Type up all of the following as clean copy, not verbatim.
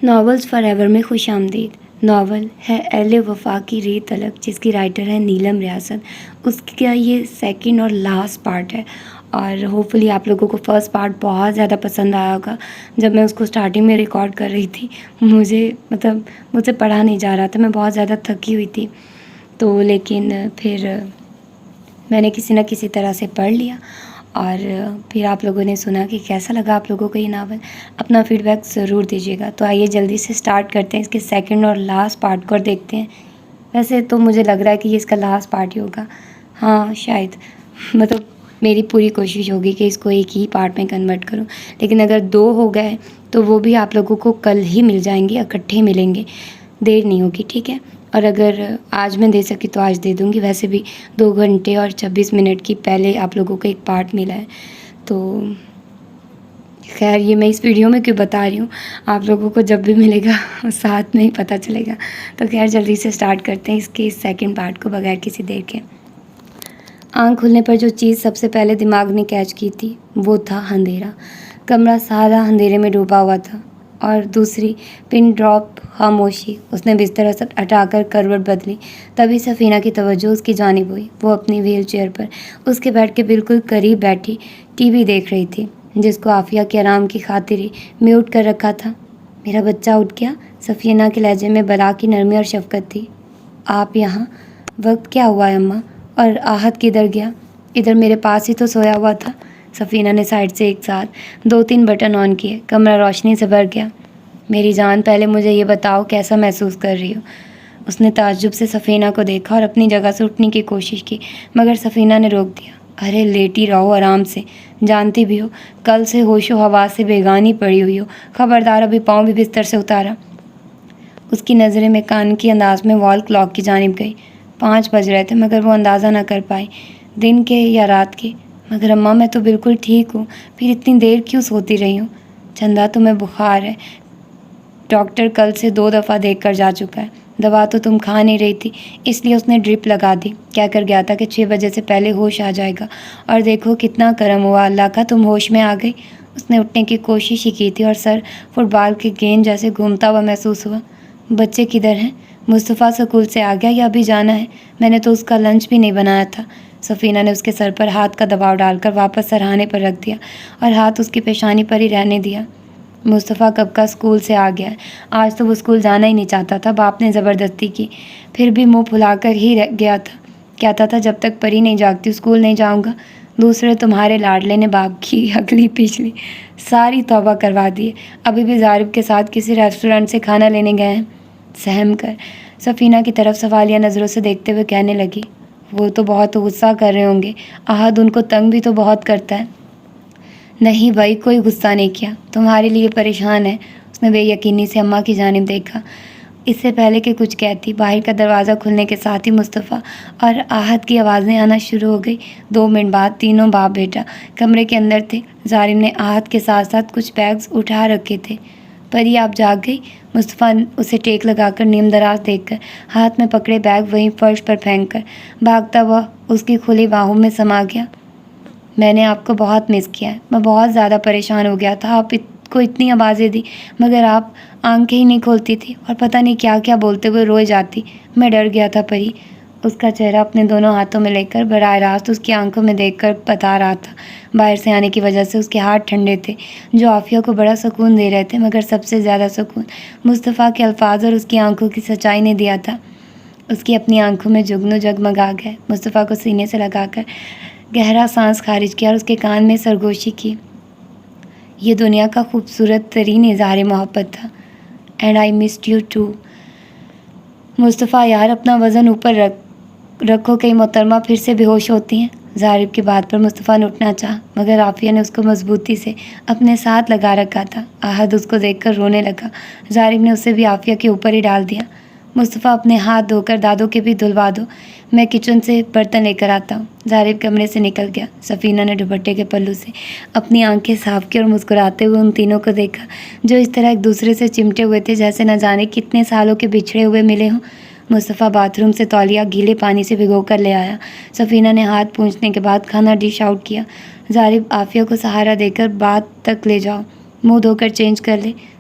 Novels for ever میں خوش آمدید۔ ناول ہے اہل وفا کی ری طلب، جس کی رائٹر ہے نیلم ریاست۔ اس کا یہ سیکنڈ اور لاسٹ پارٹ ہے، اور ہوپفلی آپ لوگوں کو فرسٹ پارٹ بہت زیادہ پسند آیا ہوگا۔ جب میں اس کو اسٹارٹنگ میں ریکارڈ کر رہی تھی، مجھے پڑھا نہیں جا رہا تھا، میں بہت زیادہ تھکی ہوئی تھی، تو لیکن پھر میں نے کسی نہ کسی طرح سے پڑھ لیا، اور پھر آپ لوگوں نے سنا کہ کیسا لگا آپ لوگوں کو یہ ناول۔ اپنا فیڈ بیک ضرور دیجیے گا۔ تو آئیے جلدی سے سٹارٹ کرتے ہیں اس کے سیکنڈ اور لاسٹ پارٹ کو، اور دیکھتے ہیں۔ ویسے تو مجھے لگ رہا ہے کہ یہ اس کا لاسٹ پارٹ ہی ہوگا، ہاں شاید، میری پوری کوشش ہوگی کہ اس کو ایک ہی پارٹ میں کنورٹ کروں، لیکن اگر 2 ہو گئے تو وہ بھی آپ لوگوں کو کل ہی مل جائیں گے، اکٹھے ملیں گے، دیر نہیں ہوگی، ٹھیک ہے؟ اور اگر آج میں دے سکی تو آج دے دوں گی۔ ویسے بھی 2 گھنٹے اور 26 منٹ کی پہلے آپ لوگوں کو ایک پارٹ ملا ہے، تو خیر یہ میں اس ویڈیو میں کیوں بتا رہی ہوں، آپ لوگوں کو جب بھی ملے گا ساتھ میں ہی پتہ چلے گا۔ تو خیر جلدی سے سٹارٹ کرتے ہیں اس کے سیکنڈ پارٹ کو بغیر کسی دیر کے۔ آنکھ کھلنے پر جو چیز سب سے پہلے دماغ نے کیچ کی تھی وہ تھا اندھیرا۔ کمرہ سارا اندھیرے میں ڈوبا ہوا تھا، اور دوسری پن ڈراپ خاموشی۔ اس نے بستر ہٹا کر کروٹ بدلی، تبھی سفینہ کی توجہ اس کی جانب ہوئی۔ وہ اپنی ویل چیئر پر اس کے بیڈ کے بالکل قریب بیٹھی ٹی وی دیکھ رہی تھی، جس کو عافیہ کے آرام کی خاطر ہی میوٹ کر رکھا تھا۔ میرا بچہ اٹھ گیا؟ سفینہ کے لہجے میں بلا کی نرمی اور شفقت تھی۔ آپ یہاں؟ وقت کیا ہوا ہے اماں؟ اور آہت کدھر گیا؟ ادھر میرے پاس ہی تو سویا ہوا تھا۔ سفینہ نے سائڈ سے ایک ساتھ 2-3 بٹن آن کیے، کمرہ روشنی سے بھر گیا۔ میری جان، پہلے مجھے یہ بتاؤ کیسا محسوس کر رہی ہو؟ اس نے تعجب سے سفینہ کو دیکھا اور اپنی جگہ سے اٹھنے کی کوشش کی، مگر سفینہ نے روک دیا۔ ارے لیٹی رہو آرام سے، جانتی بھی ہو کل سے ہوش و حواس سے بیگانی پڑی ہوئی ہو، خبردار ابھی پاؤں بھی بستر سے اتارا۔ اس کی نظریں میں کان کی انداز میں وال کلاک کی جانب گئی۔ 5 بج رہے تھے، مگر وہ اندازہ نہ کر پائی دن کے یا رات کے۔ مگر اماں میں تو بالکل ٹھیک ہوں، پھر اتنی دیر کیوں سوتی رہی ہوں؟ چندہ تمہیں بخار ہے، ڈاکٹر کل سے 2 دفعہ دیکھ کر جا چکا ہے۔ دوا تو تم کھا نہیں رہی تھی، اس لیے اس نے ڈرپ لگا دی، کہہ کر گیا تھا کہ 6 بجے سے پہلے ہوش آ جائے گا، اور دیکھو کتنا کرم ہوا اللہ کا، تم ہوش میں آ گئی۔ اس نے اٹھنے کی کوشش ہی کی تھی، اور سر فٹ بال کے گیند جیسے گھومتا ہوا محسوس ہوا۔ بچے کدھر ہیں؟ مصطفیٰ سکول سے آ گیا یا ابھی جانا ہے؟ میں نے تو اس کا لنچ بھی نہیں بنایا تھا۔ سفینہ نے اس کے سر پر ہاتھ کا دباؤ ڈال کر واپس سرہانے پر رکھ دیا، اور ہاتھ اس کی پیشانی پر ہی رہنے دیا۔ مصطفیٰ کب کا اسکول سے آ گیا ہے؟ آج تو وہ اسکول جانا ہی نہیں چاہتا تھا، باپ نے زبردستی کی، پھر بھی منہ پھلا کر ہی گیا تھا۔ کہتا تھا جب تک پری نہیں جاگتی اسکول نہیں جاؤں گا۔ دوسرے تمہارے لاڈلے نے باپ کی اگلی پچھلی ساری توبہ کروا دی ہے، ابھی بھی زارب کے ساتھ کسی ریسٹورینٹ سے کھانا لینے گئے ہیں؟ سہم کر سفینہ کی طرف سوالیہ نظروں سے دیکھتے ہوئے کہنے لگی، وہ تو بہت غصہ کر رہے ہوں گے، احد ان کو تنگ بھی تو بہت کرتا ہے۔ نہیں بھائی، کوئی غصہ نہیں کیا، تمہارے لیے پریشان ہے۔ اس نے بے یقینی سے اماں کی جانب دیکھا۔ اس سے پہلے کہ کچھ کہتی، باہر کا دروازہ کھلنے کے ساتھ ہی مصطفیٰ اور آہت کی آوازیں آنا شروع ہو گئی۔ 2 منٹ بعد تینوں باپ بیٹا کمرے کے اندر تھے۔ زارب نے آہت کے ساتھ ساتھ کچھ بیگز اٹھا رکھے تھے۔ پری آپ جاگ گئی؟ مصطفیٰ اسے ٹیک لگا کر نیم دراز دیکھ کر ہاتھ میں پکڑے بیگ وہیں فرش پر پھینک کر بھاگتا ہوا اس کی کھلی باہوں میں سما گیا۔ میں نے آپ کو بہت مس کیا ہے، میں بہت زیادہ پریشان ہو گیا تھا، آپ کو اتنی آوازیں دی مگر آپ آنکھیں ہی نہیں کھولتی تھی، اور پتہ نہیں کیا کیا بولتے ہوئے روئے جاتی، میں ڈر گیا تھا پری۔ اس کا چہرہ اپنے دونوں ہاتھوں میں لے کر براہ راست اس کی آنکھوں میں دیکھ کر بتا رہا تھا۔ باہر سے آنے کی وجہ سے اس کے ہاتھ ٹھنڈے تھے، جو عافیہ کو بڑا سکون دے رہے تھے، مگر سب سے زیادہ سکون مصطفیٰ کے الفاظ اور اس کی آنکھوں کی سچائی نے دیا تھا۔ اس کی اپنی آنکھوں میں جگنو جگمگا گئے۔ مصطفیٰ کو سینے سے لگا کر گہرا سانس خارج کیا اور اس کے کان میں سرگوشی کی۔ یہ دنیا کا خوبصورت ترین اظہار محبت تھا۔ And I missed you too. Mustafa یار اپنا وزن اوپر رکھو، کہیں محترمہ پھر سے بے ہوش ہوتی ہیں۔ زارب کی بات پر مصطفیٰ نے اٹھنا چاہا، مگر عافیہ نے اس کو مضبوطی سے اپنے ساتھ لگا رکھا تھا۔ آہد اس کو دیکھ کر رونے لگا۔ زارب نے اسے بھی عافیہ کے اوپر ہی ڈال دیا۔ مصطفیٰ اپنے ہاتھ دھو کر دادوں کے بھی دھلوا دو، میں کچن سے برتن لے کر آتا ہوں۔ زارب کمرے سے نکل گیا۔ سفینہ نے دوپٹے کے پلو سے اپنی آنکھیں صاف کی اور مسکراتے ہوئے ان تینوں کو دیکھا، جو اس طرح ایک دوسرے سے چمٹے ہوئے تھے جیسے نہ جانے کتنے سالوں کے بچھڑے ہوئے ملے ہوں۔ مصطفیٰ باتھ روم سے تولیہ گیلے پانی سے بھگو کر لے آیا۔ سفینہ نے ہاتھ پونچھنے کے بعد کھانا ڈش آؤٹ کیا۔ زارب عافیہ کو سہارا دے کر باتھ تک لے جاؤ، منہ دھو کر چینج کر لے۔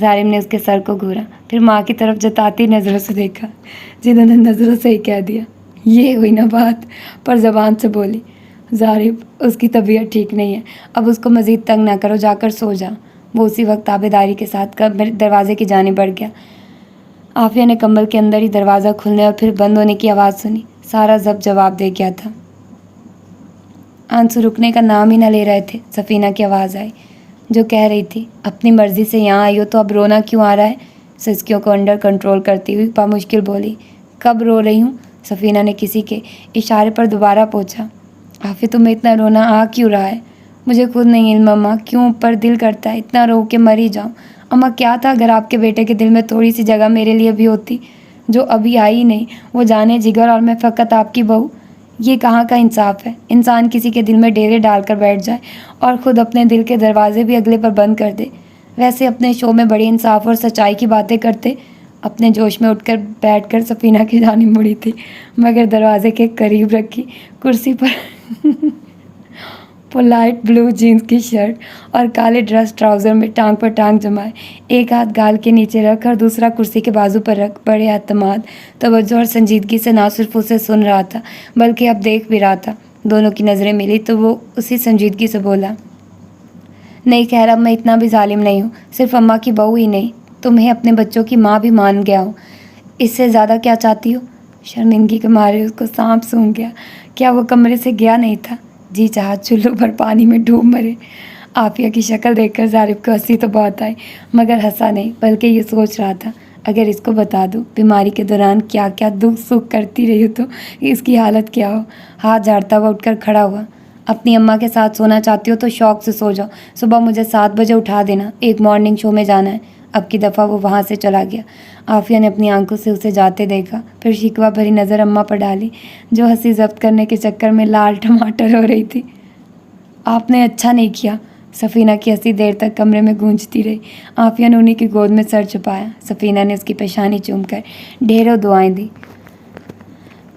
ظالم نے اس کے سر کو گھورا، پھر ماں کی طرف جتاتی نظروں سے دیکھا، جنہوں نے نظروں سے ہی کہہ دیا یہ ہوئی نا بات، پر زبان سے بولی ظالم اس کی طبیعت ٹھیک نہیں ہے، اب اس کو مزید تنگ نہ کرو، جا کر سو جا۔ وہ اسی وقت تابیداری کے ساتھ دروازے کی جانب بڑھ گیا۔ عافیہ نے کمبل کے اندر ہی دروازہ کھلنے اور پھر بند ہونے کی آواز سنی۔ سارا ضبط جواب دے گیا تھا۔ آنسو رکنے کا نام ہی نہ لے رہے تھے۔ سفینہ کی آواز آئی جو کہہ رہی تھی اپنی مرضی سے یہاں آئی ہو تو اب رونا کیوں آ رہا ہے؟ سسکیوں کو انڈر کنٹرول کرتی ہوئی بامشکل بولی کب رو رہی ہوں؟ سفینہ نے کسی کے اشارے پر دوبارہ پوچھا۔ عافیہ تمہیں اتنا رونا آ کیوں رہا ہے؟ مجھے خود نہیں علم اماں، کیوں پر دل کرتا ہے اتنا رو کے مر ہی جاؤں۔ اماں کیا تھا اگر آپ کے بیٹے کے دل میں تھوڑی سی جگہ میرے لیے بھی ہوتی، جو ابھی آئی نہیں، وہ جانے جگر اور میں فقط آپ کی بہو۔ یہ کہاں کا انصاف ہے؟ انسان کسی کے دل میں ڈیرے ڈال کر بیٹھ جائے اور خود اپنے دل کے دروازے بھی اگلے پر بند کر دے۔ ویسے اپنے شو میں بڑی انصاف اور سچائی کی باتیں کرتے۔ اپنے جوش میں اٹھ کر بیٹھ کر سفینہ کی جانب مڑی تھی، مگر دروازے کے قریب رکھی کرسی پر پولائٹ بلو جینس کی شرٹ اور کالے ڈریس ٹراؤزر میں ٹانگ پر ٹانگ جمائے، ایک ہاتھ گال کے نیچے رکھ اور دوسرا کرسی کے بازو پر رکھ، بڑے اعتماد، توجہ اور سنجیدگی سے نہ صرف اسے سن رہا تھا بلکہ اب دیکھ بھی رہا تھا۔ دونوں کی نظریں ملی تو وہ اسی سنجیدگی سے بولا نہیں خیر، اب میں اتنا بھی ظالم نہیں ہوں، صرف اماں کی بہو ہی نہیں، تمہیں اپنے بچوں کی ماں بھی مان گیا ہوں، اس سے زیادہ کیا چاہتی ہو؟ شرمندگی کے مارے اس کو سانپ سونگھ گیا۔ کیا وہ کمرے سے گیا نہیں تھا؟ جی چاہا چلو پر پانی میں ڈوب مرے۔ عافیہ کی شکل دیکھ کر ظالم کو ہنسی تو بہت آئی، مگر ہنسا نہیں بلکہ یہ سوچ رہا تھا اگر اس کو بتا دوں بیماری کے دوران کیا کیا دکھ سکھ کرتی رہی ہو تو اس کی حالت کیا ہو۔ ہاتھ جھاڑتا ہوا اٹھ کر کھڑا ہوا۔ اپنی اماں کے ساتھ سونا چاہتی ہو تو شوق سے سو جاؤ، صبح مجھے 7 بجے اٹھا دینا، ایک مارننگ شو میں جانا ہے۔ اب کی دفعہ وہ وہاں سے چلا گیا۔ عافیہ نے اپنی آنکھوں سے اسے جاتے دیکھا، پھر شکوہ بھری نظر اماں پر ڈالی جو ہنسی ضبط کرنے کے چکر میں لال ٹماٹر ہو رہی تھی۔ آپ نے اچھا نہیں کیا۔ سفینہ کی ہنسی دیر تک کمرے میں گونجتی رہی۔ عافیہ نے انہیں کی گود میں سر چھپایا۔ سفینہ نے اس کی پیشانی چوم کر ڈھیروں دعائیں دی۔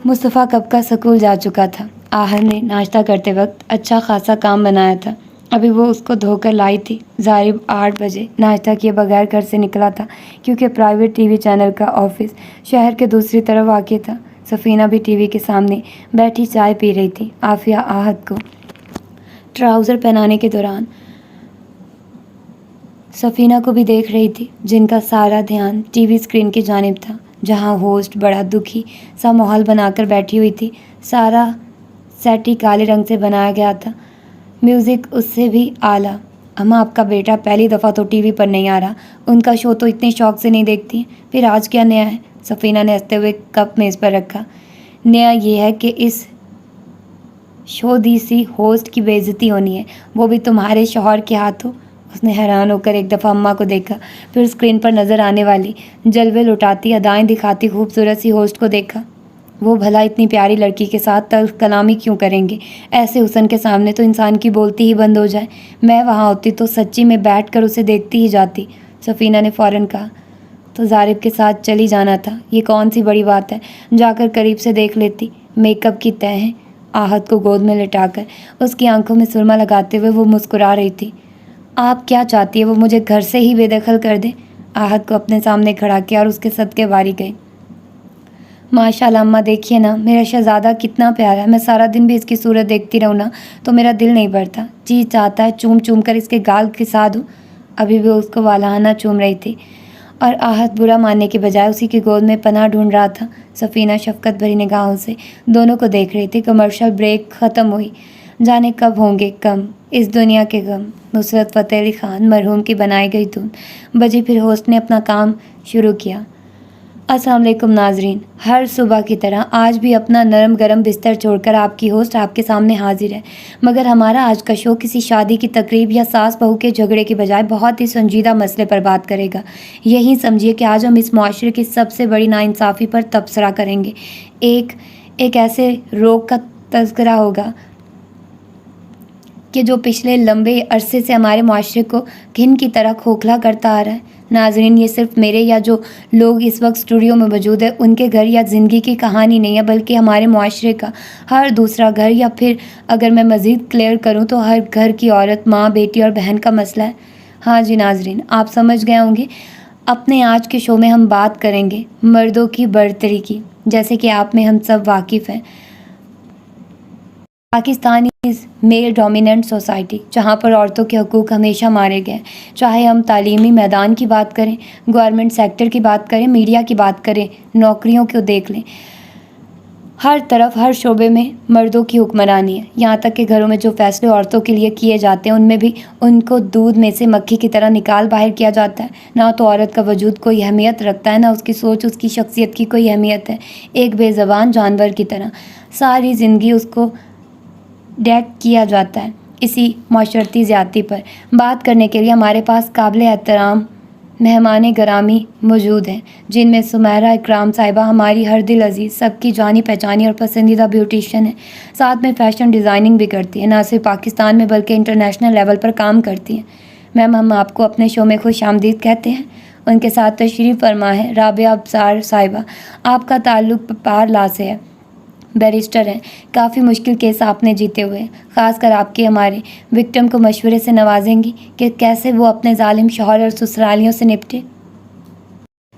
مصطفیٰ کب کا سکول جا چکا تھا۔ آہر نے ناشتہ کرتے وقت اچھا خاصا کام بنایا تھا، ابھی وہ اس کو دھو کر لائی تھی۔ ظاہر 8 بجے ناشتہ کیے بغیر گھر سے نکلا تھا کیونکہ پرائیویٹ ٹی وی چینل کا آفس شہر کے دوسری طرف واقع تھا۔ سفینہ بھی ٹی وی کے سامنے بیٹھی چائے پی رہی تھی۔ عافیہ آہد کو ٹراؤزر پہنانے کے دوران سفینہ کو بھی دیکھ رہی تھی، جن کا سارا دھیان ٹی وی اسکرین کی جانب تھا جہاں ہوسٹ بڑا دکھی سا ماحول بنا کر بیٹھی ہوئی تھی۔ سارا سیٹ ہی کالے رنگ سے بنایا گیا تھا، میوزک اس سے بھی اعلیٰ۔ اماں آپ کا بیٹا پہلی دفعہ تو ٹی وی پر نہیں آ رہا، ان کا شو تو اتنے شوق سے نہیں دیکھتی، پھر آج کیا نیا ہے؟ سفینہ نے ہنستے ہوئے کپ میز پر رکھا۔ نیا یہ ہے کہ اس شو دی سی ہوسٹ کی بے عزتی ہونی ہے، وہ بھی تمہارے شوہر کے ہاتھوں۔ اس نے حیران ہو کر ایک دفعہ اماں کو دیکھا، پھر اسکرین پر نظر آنے والی جلوے لٹاتی ادائیں دکھاتی خوبصورت سی ہوسٹ کو دیکھا۔ وہ بھلا اتنی پیاری لڑکی کے ساتھ تلخ کلامی کیوں کریں گے؟ ایسے حسن کے سامنے تو انسان کی بولتی ہی بند ہو جائے۔ میں وہاں ہوتی تو سچی میں بیٹھ کر اسے دیکھتی ہی جاتی۔ سفینہ نے فوراً کہا تو ظارف کے ساتھ چلی جانا تھا، یہ کون سی بڑی بات ہے، جا کر قریب سے دیکھ لیتی۔ میک اپ کی تہ ہیں۔ آہد کو گود میں لٹا کر اس کی آنکھوں میں سرما لگاتے ہوئے وہ مسکرا رہی تھی۔ آپ کیا چاہتی ہے وہ مجھے گھر سے ہی بے دخل کر دے؟ آہد کو اپنے سامنے کھڑا کیا اور اس کے صدقے واری گئی۔ ماشاءاللہ اماں دیکھیے نا، میرا شہزادہ کتنا پیارا ہے، میں سارا دن بھی اس کی صورت دیکھتی رہوں نا تو میرا دل نہیں بھرتا، جی چاہتا ہے چوم چوم کر اس کے گال کھسا دوں۔ ابھی بھی اس کو والہانہ چوم رہی تھی اور آہد برا ماننے کے بجائے اسی کی گود میں پناہ ڈھونڈ رہا تھا۔ سفینہ شفقت بھری نگاہوں سے دونوں کو دیکھ رہی تھی۔ کمرشل بریک ختم ہوئی، جانے کب ہوں گے کم اس دنیا کے غم۔ نصرت فتح علی خان مرحوم کی بنائی گئی دھن بجی، پھر ہوسٹ نے اپنا کام شروع کیا۔ السلام علیکم ناظرین، ہر صبح کی طرح آج بھی اپنا نرم گرم بستر چھوڑ کر آپ کی ہوسٹ آپ کے سامنے حاضر ہے، مگر ہمارا آج کا شو کسی شادی کی تقریب یا ساس بہو کے جھگڑے کی بجائے بہت ہی سنجیدہ مسئلے پر بات کرے گا۔ یہی سمجھیے کہ آج ہم اس معاشرے کی سب سے بڑی ناانصافی پر تبصرہ کریں گے۔ ایک ایسے روگ کا تذکرہ ہوگا کہ جو پچھلے لمبے عرصے سے ہمارے معاشرے کو گھن کی طرح کھوکھلا کرتا آ رہا ہے۔ ناظرین، یہ صرف میرے یا جو لوگ اس وقت اسٹوڈیو میں موجود ہیں ان کے گھر یا زندگی کی کہانی نہیں ہے، بلکہ ہمارے معاشرے کا ہر دوسرا گھر، یا پھر اگر میں مزید کلیئر کروں تو ہر گھر کی عورت، ماں، بیٹی اور بہن کا مسئلہ ہے۔ ہاں جی ناظرین، آپ سمجھ گئے ہوں گے۔ اپنے آج کے شو میں ہم بات کریں گے مردوں کی برتری کی۔ جیسے کہ آپ میں ہم سب واقف ہیں، پاکستان از میل ڈومیننٹ سوسائٹی، جہاں پر عورتوں کے حقوق ہمیشہ مارے گئے، چاہے ہم تعلیمی میدان کی بات کریں، گورنمنٹ سیکٹر کی بات کریں، میڈیا کی بات کریں، نوکریوں کو دیکھ لیں، ہر طرف ہر شعبے میں مردوں کی حکمرانی ہے۔ یہاں تک کہ گھروں میں جو فیصلے عورتوں کے لیے کیے جاتے ہیں ان میں بھی ان کو دودھ میں سے مکھی کی طرح نکال باہر کیا جاتا ہے۔ نہ تو عورت کا وجود کوئی اہمیت رکھتا ہے، نہ اس کی سوچ، اس کی شخصیت کی کوئی اہمیت ہے۔ ایک بے زبان جانور کی طرح ساری زندگی اس کو ڈیک کیا جاتا ہے۔ اسی معاشرتی زیادتی پر بات کرنے کے لیے ہمارے پاس قابل احترام مہمان گرامی موجود ہیں، جن میں سمیرہ اکرام صاحبہ ہماری ہر دل عزیز، سب کی جانی پہچانی اور پسندیدہ بیوٹیشین ہیں۔ ساتھ میں فیشن ڈیزائننگ بھی کرتی ہیں، نہ صرف پاکستان میں بلکہ انٹرنیشنل لیول پر کام کرتی ہیں۔ میم، ہم آپ کو اپنے شو میں خوش آمدید کہتے ہیں۔ ان کے ساتھ تشریف فرما ہے رابعہ ابصار صاحبہ۔ آپ کا تعلق پار لا سے ہے، بیرسٹر ہیں، کافی مشکل کیس آپ نے جیتے ہوئے ہیں۔ خاص کر آپ کی ہمارے وکٹم کو مشورے سے نوازیں گی کہ کیسے وہ اپنے ظالم شوہر اور سسرالیوں سے نپٹے۔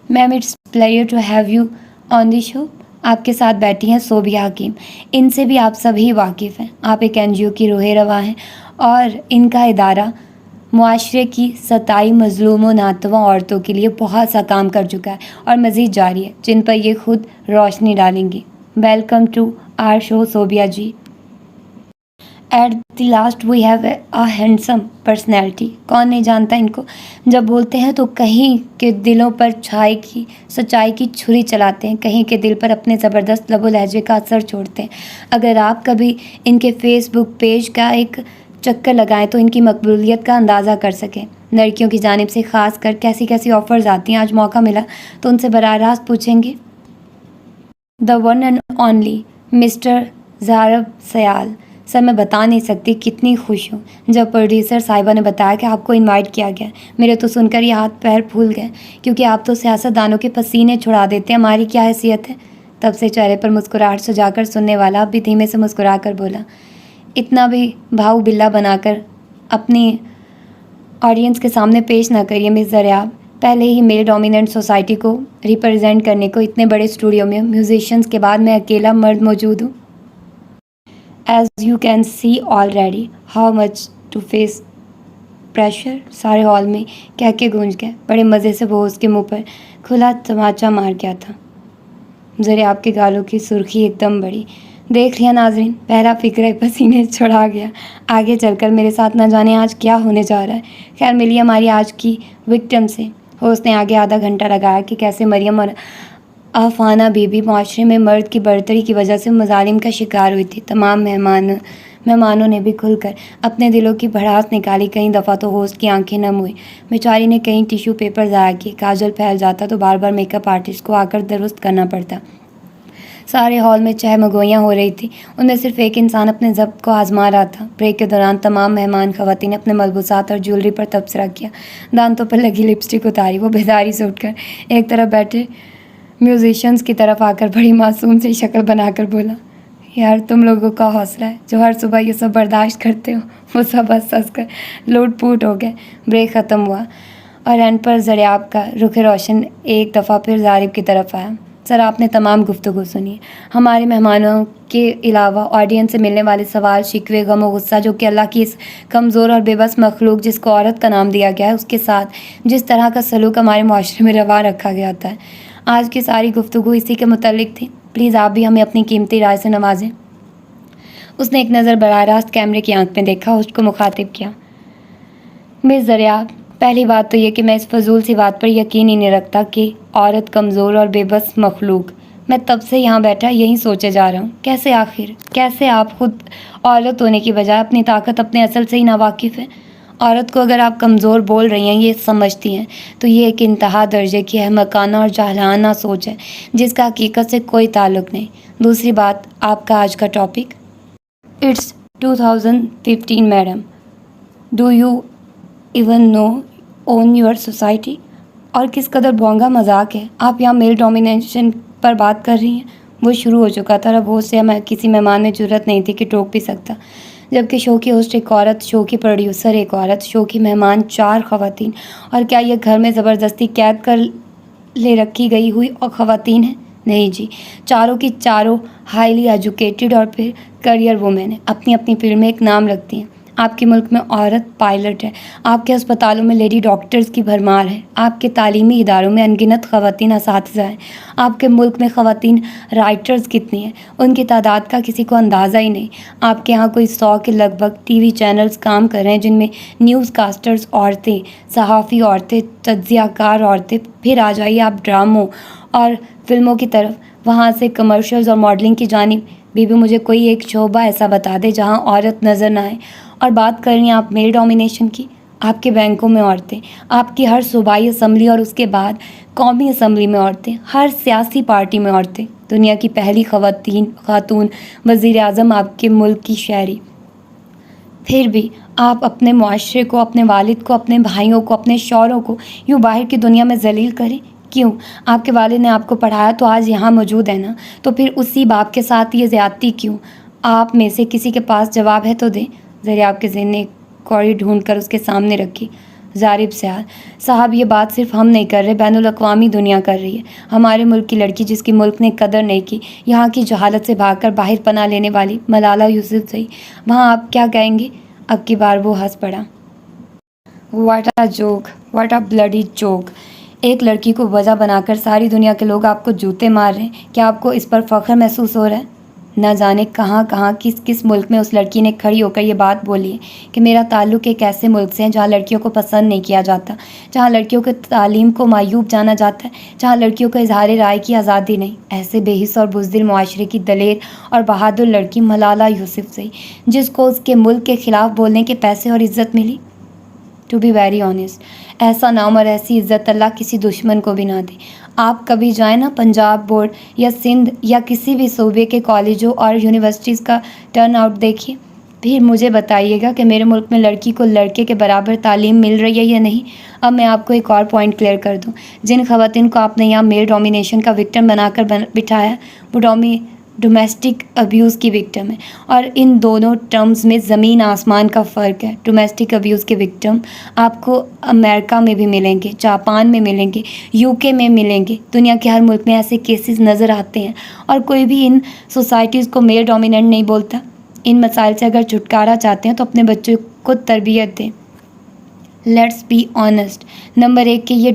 Ma'am, it's pleasure to have you on the show. آپ کے ساتھ بیٹھی ہیں صوبیہ حکیم، ان سے بھی آپ سبھی واقف ہیں۔ آپ ایک NGO کی روح رواں ہیں اور ان کا ادارہ معاشرے کی 27 مظلوم و ناتواں عورتوں کے لیے بہت سا کام کر چکا ہے اور مزید جاری ہے، جن پر یہ خود روشنی ڈالیں گی۔ Welcome to our show Sobia ji. At the last we have a handsome personality. کون نہیں جانتا ان کو؟ جب بولتے ہیں تو کہیں کے دلوں پر سچائی کی چھری چلاتے ہیں، کہیں کے دل پر اپنے زبردست لب و لہجے کا اثر چھوڑتے ہیں۔ اگر آپ کبھی ان کے فیس بک پیج کا ایک چکر لگائیں تو ان کی مقبولیت کا اندازہ کر سکیں۔ لڑکیوں کی جانب سے خاص کر کیسی کیسی آفرز آتی ہیں، آج موقع ملا تو ان سے براہ راست پوچھیں گے۔ The one and only mister Zohaib Sial. Sir, میں بتا نہیں سکتی کتنی خوش ہوں جب پروڈیوسر صاحبہ نے بتایا کہ آپ کو انوائٹ کیا گیا۔ میرے تو سن کر یہ ہاتھ پیر پھول گئے، کیونکہ آپ تو سیاست دانوں کے پسینے چھڑا دیتے ہیں، ہماری کیا حیثیت ہے؟ تب سے چہرے پر مسکراہٹ سجا کر سننے والا اب بھی دھیمے سے مسکرا کر بولا، اتنا بھی بھاؤ بلا بنا کر اپنی آڈینس کے سامنے پیش نہ کریے مس زریاب۔ پہلے ہی میل ڈومیننٹ سوسائٹی کو ریپرزینٹ کرنے کو اتنے بڑے اسٹوڈیو میں میوزیشینز کے بعد میں اکیلا مرد موجود ہوں۔ As you can see already how much to face pressure۔ سارے ہال میں کہہ کے گونج گئے۔ بڑے مزے سے وہ اس کے منہ پر کھلا تماچا مار گیا تھا۔ زریاب کے گالوں کی سرخی ایک دم بڑھی۔ دیکھ لیا ناظرین، پہلا فکرہ پسینے چھڑا گیا۔ آگے چل کر میرے ساتھ نہ جانے آج کیا ہونے جا رہا ہے۔ خیر، ملیے ہماری آج کی وکٹم سے۔ ہوسٹ نے آگے آدھا گھنٹہ لگایا کہ کیسے مریم اور آفانہ بی بی معاشرے میں مرد کی برتری کی وجہ سے مظالم کا شکار ہوئی تھی۔ تمام مہمانوں نے بھی کھل کر اپنے دلوں کی بھڑاس نکالی۔ کئی دفعہ تو ہوسٹ کی آنکھیں نم ہوئی، بیچاری نے کئی ٹیشو پیپر ضائع کیے، کاجل پھیل جاتا تو بار بار میک اپ آرٹسٹ کو آ کر درست کرنا پڑتا۔ سارے ہال میں چہمگوئیاں ہو رہی تھیں، ان میں صرف ایک انسان اپنے ضبط کو آزما رہا تھا۔ بریک کے دوران تمام مہمان خواتین نے اپنے ملبوسات اور جیولری پر تبصرہ کیا، دانتوں پر لگی لپسٹک اتاری۔ وہ بیداری سے اٹھ کر ایک طرف بیٹھے میوزیشینز کی طرف آ کر بڑی معصوم سی شکل بنا کر بولا، یار تم لوگوں کا حوصلہ ہے، جو ہر صبح یہ سب برداشت کرتے ہو۔ وہ سب ہنس کر لوٹ پوٹ ہو گئے۔ بریک ختم ہوا اور اینڈ پر زریاب کا رخ روشن ایک دفعہ پھر زارب کی طرف آیا۔ سر، آپ نے تمام گفتگو سنی۔ ہمارے مہمانوں کے علاوہ آڈینس سے ملنے والے سوال، شکوے، غم و غصہ جو کہ اللہ کی اس کمزور اور بے بس مخلوق جس کو عورت کا نام دیا گیا ہے اس کے ساتھ جس طرح کا سلوک ہمارے معاشرے میں روا رکھا گیا ہوتا ہے، آج کی ساری گفتگو اسی کے متعلق تھی۔ پلیز آپ بھی ہمیں اپنی قیمتی رائے سے نوازیں۔ اس نے ایک نظر براہ راست کیمرے کی آنکھ میں دیکھا، ہوسٹ کو مخاطب کیا۔ مس زریاب، پہلی بات تو یہ کہ میں اس فضول سی بات پر یقین ہی نہیں رکھتا کہ عورت کمزور اور بے بس مخلوق۔ میں تب سے یہاں بیٹھا یہی سوچے جا رہا ہوں، کیسے آپ خود عورت ہونے کی بجائے اپنی طاقت اپنے اصل سے ہی ناواقف ہیں۔ عورت کو اگر آپ کمزور بول رہی ہیں، یہ سمجھتی ہیں، تو یہ ایک انتہا درجے کی احمقانہ اور جاہلانہ سوچ ہے جس کا حقیقت سے کوئی تعلق نہیں۔ دوسری بات، آپ کا آج کا topic, it's 2015 madam, do you even know on your society? اور کس قدر بھونگا مذاق ہے، آپ یہاں میل ڈومینیشن پر بات کر رہی ہیں۔ وہ شروع ہو چکا تھا، اب ہوش سے کسی مہمان میں جرت نہیں تھی کہ ٹوک بھی سکتا۔ جبکہ شو کی ہوسٹ ایک عورت، شو کی پروڈیوسر ایک عورت، شو کی مہمان 4 خواتین. اور کیا یہ گھر میں زبردستی قید کر لے رکھی گئی ہوئی اور خواتین ہیں؟ نہیں جی، چاروں کی چاروں ہائیلی ایجوکیٹڈ اور پھر کریئر وومن ہیں، اپنی اپنی فیلڈ میں ایک نام رکھتی ہیں. آپ کے ملک میں عورت پائلٹ ہے، آپ کے ہسپتالوں میں لیڈی ڈاکٹرز کی بھرمار ہے، آپ کے تعلیمی اداروں میں انگنت خواتین اساتذہ ہیں. آپ کے ملک میں خواتین رائٹرز کتنی ہیں، ان کی تعداد کا کسی کو اندازہ ہی نہیں. آپ کے ہاں کوئی 100 کے لگ بھگ ٹی وی چینلز کام کر رہے ہیں جن میں نیوز کاسٹرز عورتیں، صحافی عورتیں، تجزیہ کار عورتیں. پھر آ جائیے آپ ڈراموں اور فلموں کی طرف، وہاں سے کمرشلز اور ماڈلنگ کی جانب بھی مجھے کوئی ایک شعبہ ایسا بتا دے جہاں عورت نظر نہ آئے. اور بات کر رہی ہیں آپ میل ڈومینیشن کی، آپ کے بینکوں میں عورتیں، آپ کی ہر صوبائی اسمبلی اور اس کے بعد قومی اسمبلی میں عورتیں، ہر سیاسی پارٹی میں عورتیں، دنیا کی پہلی خاتون وزیر اعظم آپ کے ملک کی شہری. پھر بھی آپ اپنے معاشرے کو، اپنے والد کو، اپنے بھائیوں کو، اپنے شوہروں کو یوں باہر کی دنیا میں ذلیل کریں. کیوں؟ آپ کے والد نے آپ کو پڑھایا تو آج یہاں موجود ہے نا، تو پھر اسی باپ کے ساتھ یہ زیادتی کیوں؟ آپ میں سے کسی کے پاس جواب ہے تو دیں. ذرا آپ کے ذہن نے ایک کوڑی ڈھونڈ کر اس کے سامنے رکھی. ظارف سیال صاحب، یہ بات صرف ہم نہیں کر رہے، بین الاقوامی دنیا کر رہی ہے. ہمارے ملک کی لڑکی جس کی ملک نے قدر نہیں کی، یہاں کی جہالت سے بھاگ کر باہر پناہ لینے والی ملالہ یوسفزئی، وہاں آپ کیا کہیں گے؟ اب کی بار وہ ہنس پڑا. What a joke, what a bloody joke. ایک لڑکی کو وجہ بنا کر ساری دنیا کے لوگ آپ کو جوتے مار رہے ہیں. کیا آپ کو اس پر فخر محسوس ہو رہا ہے؟ نہ جانے کہاں کہاں کس کس ملک میں اس لڑکی نے کھڑی ہو کر یہ بات بولی ہے کہ میرا تعلق ایک ایسے ملک سے ہے جہاں لڑکیوں کو پسند نہیں کیا جاتا، جہاں لڑکیوں کے تعلیم کو معیوب جانا جاتا ہے، جہاں لڑکیوں کو اظہار رائے کی آزادی نہیں. ایسے بے حس اور بزدل معاشرے کی دلیر اور بہادر لڑکی ملالہ یوسفزئی، جس کو اس کے ملک کے خلاف بولنے کے پیسے اور عزت ملی. ٹو بی ویری آنیسٹ، ایسا نام اور ایسی عزت اللہ کسی دشمن کو بھی نہ دے. آپ کبھی جائیں نا پنجاب بورڈ یا سندھ یا کسی بھی صوبے کے کالجوں اور یونیورسٹیز کا ٹرن آؤٹ دیکھیے، پھر مجھے بتائیے گا کہ میرے ملک میں لڑکی کو لڑکے کے برابر تعلیم مل رہی ہے یا نہیں. اب میں آپ کو ایک اور پوائنٹ کلیئر کر دوں. جن خواتین کو آپ نے یہاں میل ڈومینیشن کا وکٹم بنا کر بٹھایا، وہ ڈومیسٹک ابیوز کی وکٹم ہے. اور ان دونوں ٹرمز میں زمین آسمان کا فرق ہے. ڈومیسٹک ابیوز کے وکٹم آپ کو امریکہ میں بھی ملیں گے، جاپان میں ملیں گے، UK میں ملیں گے. دنیا کے ہر ملک میں ایسے کیسز نظر آتے ہیں اور کوئی بھی ان سوسائٹیز کو میل ڈومیننٹ نہیں بولتا. ان مسائل سے اگر چھٹکارا چاہتے ہیں تو اپنے بچوں کو تربیت دیں. Let's be honest. نمبر 1 کہ یہ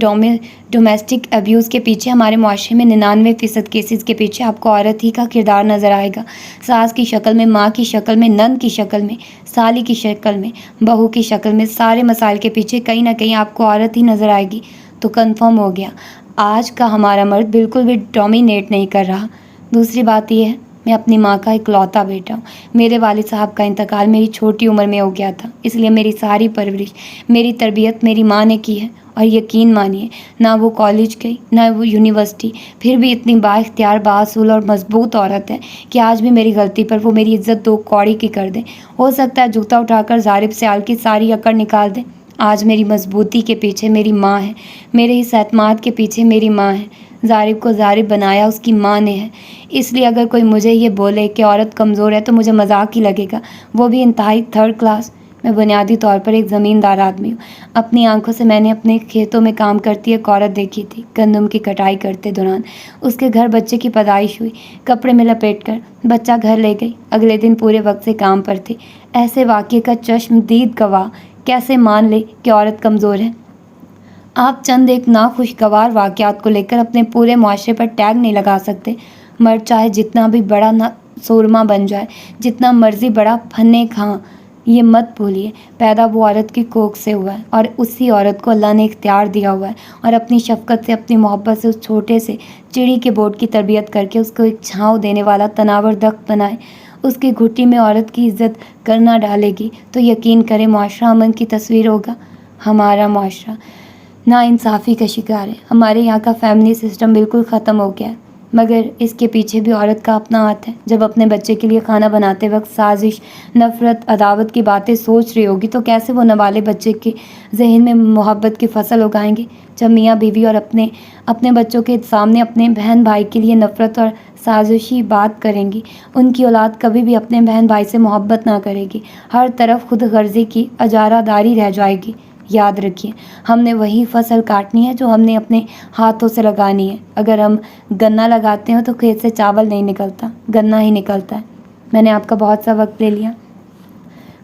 ڈومیسٹک ابیوز کے پیچھے، ہمارے معاشرے میں 99% کیسز کے پیچھے آپ کو عورت ہی کا کردار نظر آئے گا. ساس کی شکل میں، ماں کی شکل میں، نند کی شکل میں، سالی کی شکل میں، بہو کی شکل میں. سارے مسائل کے پیچھے کہیں نہ کہیں آپ کو عورت ہی نظر آئے گی. تو کنفرم ہو گیا، آج کا ہمارا مرد بالکل بھی ڈومینیٹ نہیں کر رہا. دوسری بات یہ ہے، میں اپنی ماں کا اکلوتا بیٹا ہوں. میرے والد صاحب کا انتقال میری چھوٹی عمر میں ہو گیا تھا، اس لیے میری ساری پرورش، میری تربیت میری ماں نے کی ہے. اور یقین مانیے، نہ وہ کالج گئی نہ وہ یونیورسٹی، پھر بھی اتنی با اختیار، بااصول اور مضبوط عورت ہے کہ آج بھی میری غلطی پر وہ میری عزت 2 کوڑی کی کر دیں. ہو سکتا ہے جوتا اٹھا کر ظالم سیال کی ساری اکڑ نکال دیں. آج میری مضبوطی کے پیچھے میری ماں ہے، میرے اس اعتماد کے پیچھے میری ماں ہے. ظالم کو ظالم بنایا اس کی ماں نے ہے. اس لیے اگر کوئی مجھے یہ بولے کہ عورت کمزور ہے تو مجھے مذاق ہی لگے گا، وہ بھی انتہائی 3rd کلاس. میں بنیادی طور پر ایک زمیندار آدمی ہوں. اپنی آنکھوں سے میں نے اپنے کھیتوں میں کام کرتی ایک عورت دیکھی تھی. گندم کی کٹائی کرتے دوران اس کے گھر بچے کی پیدائش ہوئی. کپڑے میں لپیٹ کر بچہ گھر لے گئی، اگلے دن پورے وقت سے کام پر تھی. ایسے واقعے کا چشمدید گواہ کیسے مان لے کہ عورت کمزور ہے؟ آپ چند ایک ناخوشگوار واقعات کو لے کر اپنے پورے معاشرے پر ٹیگ نہیں لگا سکتے. مرد چاہے جتنا بھی بڑا سورما بن جائے، جتنا مرضی بڑا پھنے کھاں، یہ مت بھولیے پیدا وہ عورت کی کوکھ سے ہوا ہے، اور اسی عورت کو اللہ نے اختیار دیا ہوا ہے. اور اپنی شفقت سے، اپنی محبت سے اس چھوٹے سے چڑی کے بوٹ کی تربیت کر کے اس کو ایک چھاؤں دینے والا تناور درخت بنائے. اس کی گھٹی میں عورت کی عزت کرنا ڈالے گی تو یقین کرے معاشرہ امن کی تصویر ہوگا. ہمارا معاشرہ نا انصافی کا شکار ہے. ہمارے یہاں کا فیملی سسٹم بالکل ختم ہو گیا ہے. مگر اس کے پیچھے بھی عورت کا اپنا ہاتھ ہے. جب اپنے بچے کے لیے کھانا بناتے وقت سازش، نفرت، عداوت کی باتیں سوچ رہی ہوگی تو کیسے وہ نوالے بچے کے ذہن میں محبت کی فصل اگائیں گے؟ جب میاں بیوی اور اپنے بچوں کے سامنے اپنے بہن بھائی کے لیے نفرت اور سازشی بات کریں گی، ان کی اولاد کبھی بھی اپنے بہن بھائی سے محبت نہ کرے گی. ہر طرف خود غرضی کی اجارہ داری رہ جائے گی. یاد رکھیے، ہم نے وہی فصل کاٹنی ہے جو ہم نے اپنے ہاتھوں سے لگانی ہے. اگر ہم گنا لگاتے ہیں تو کھیت سے چاول نہیں نکلتا، گنا ہی نکلتا ہے. میں نے آپ کا بہت سا وقت لے لیا،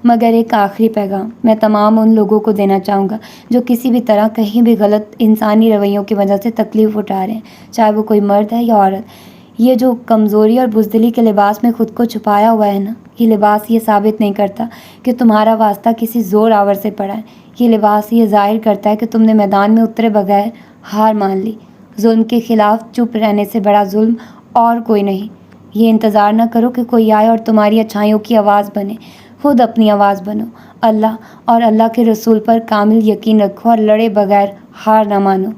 مگر ایک آخری پیغام میں تمام ان لوگوں کو دینا چاہوں گا جو کسی بھی طرح کہیں بھی غلط انسانی رویوں کی وجہ سے تکلیف اٹھا رہے ہیں، چاہے وہ کوئی مرد ہے یا عورت. یہ جو کمزوری اور بزدلی کے لباس میں خود کو چھپایا ہوا ہے نا، یہ لباس یہ ثابت نہیں کرتا کہ تمہارا واسطہ کسی زور آور سے پڑا ہے. یہ لباس یہ ظاہر کرتا ہے کہ تم نے میدان میں اترے بغیر ہار مان لی. ظلم کے خلاف چپ رہنے سے بڑا ظلم اور کوئی نہیں. یہ انتظار نہ کرو کہ کوئی آئے اور تمہاری اچھائیوں کی آواز بنے، خود اپنی آواز بنو. اللہ اور اللہ کے رسول پر کامل یقین رکھو اور لڑے بغیر ہار نہ مانو.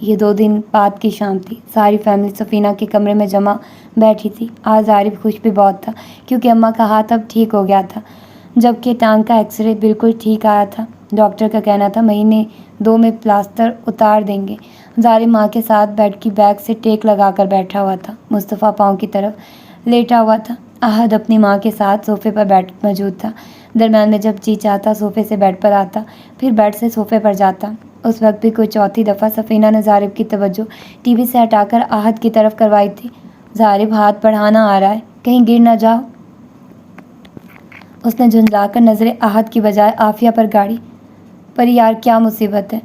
یہ 2 دن بعد کی شام تھی. ساری فیملی سفینہ کے کمرے میں جمع بیٹھی تھی. آج عارف خوش بھی بہت تھا کیونکہ اماں کا ہاتھ اب ٹھیک ہو گیا تھا، جبکہ ٹانگ کا ایکس رے بالکل ٹھیک آیا تھا. ڈاکٹر کا کہنا تھا مہینے 2 میں پلاسٹر اتار دیں گے. ظالم ماں کے ساتھ بیڈ کی بیک سے ٹیک لگا کر بیٹھا ہوا تھا. مصطفیٰ پاؤں کی طرف لیٹا ہوا تھا. احد اپنی ماں کے ساتھ صوفے پر موجود تھا. درمیان میں جب جی چاہتا صوفے سے بیڈ پر آتا، پھر بیڈ سے صوفے پر جاتا. اس وقت بھی کوئی چوتھی دفعہ سفینہ نے ظارف کی توجہ ٹی وی سے ہٹا کر احد کی طرف کروائی تھی. ظارف ہاتھ بڑھانا آ رہا ہے، کہیں گر نہ جاؤ. اس نے جھنجھلا کر نظریں احد کی بجائے عافیہ پر گاڑی. پر یار کیا مصیبت ہے،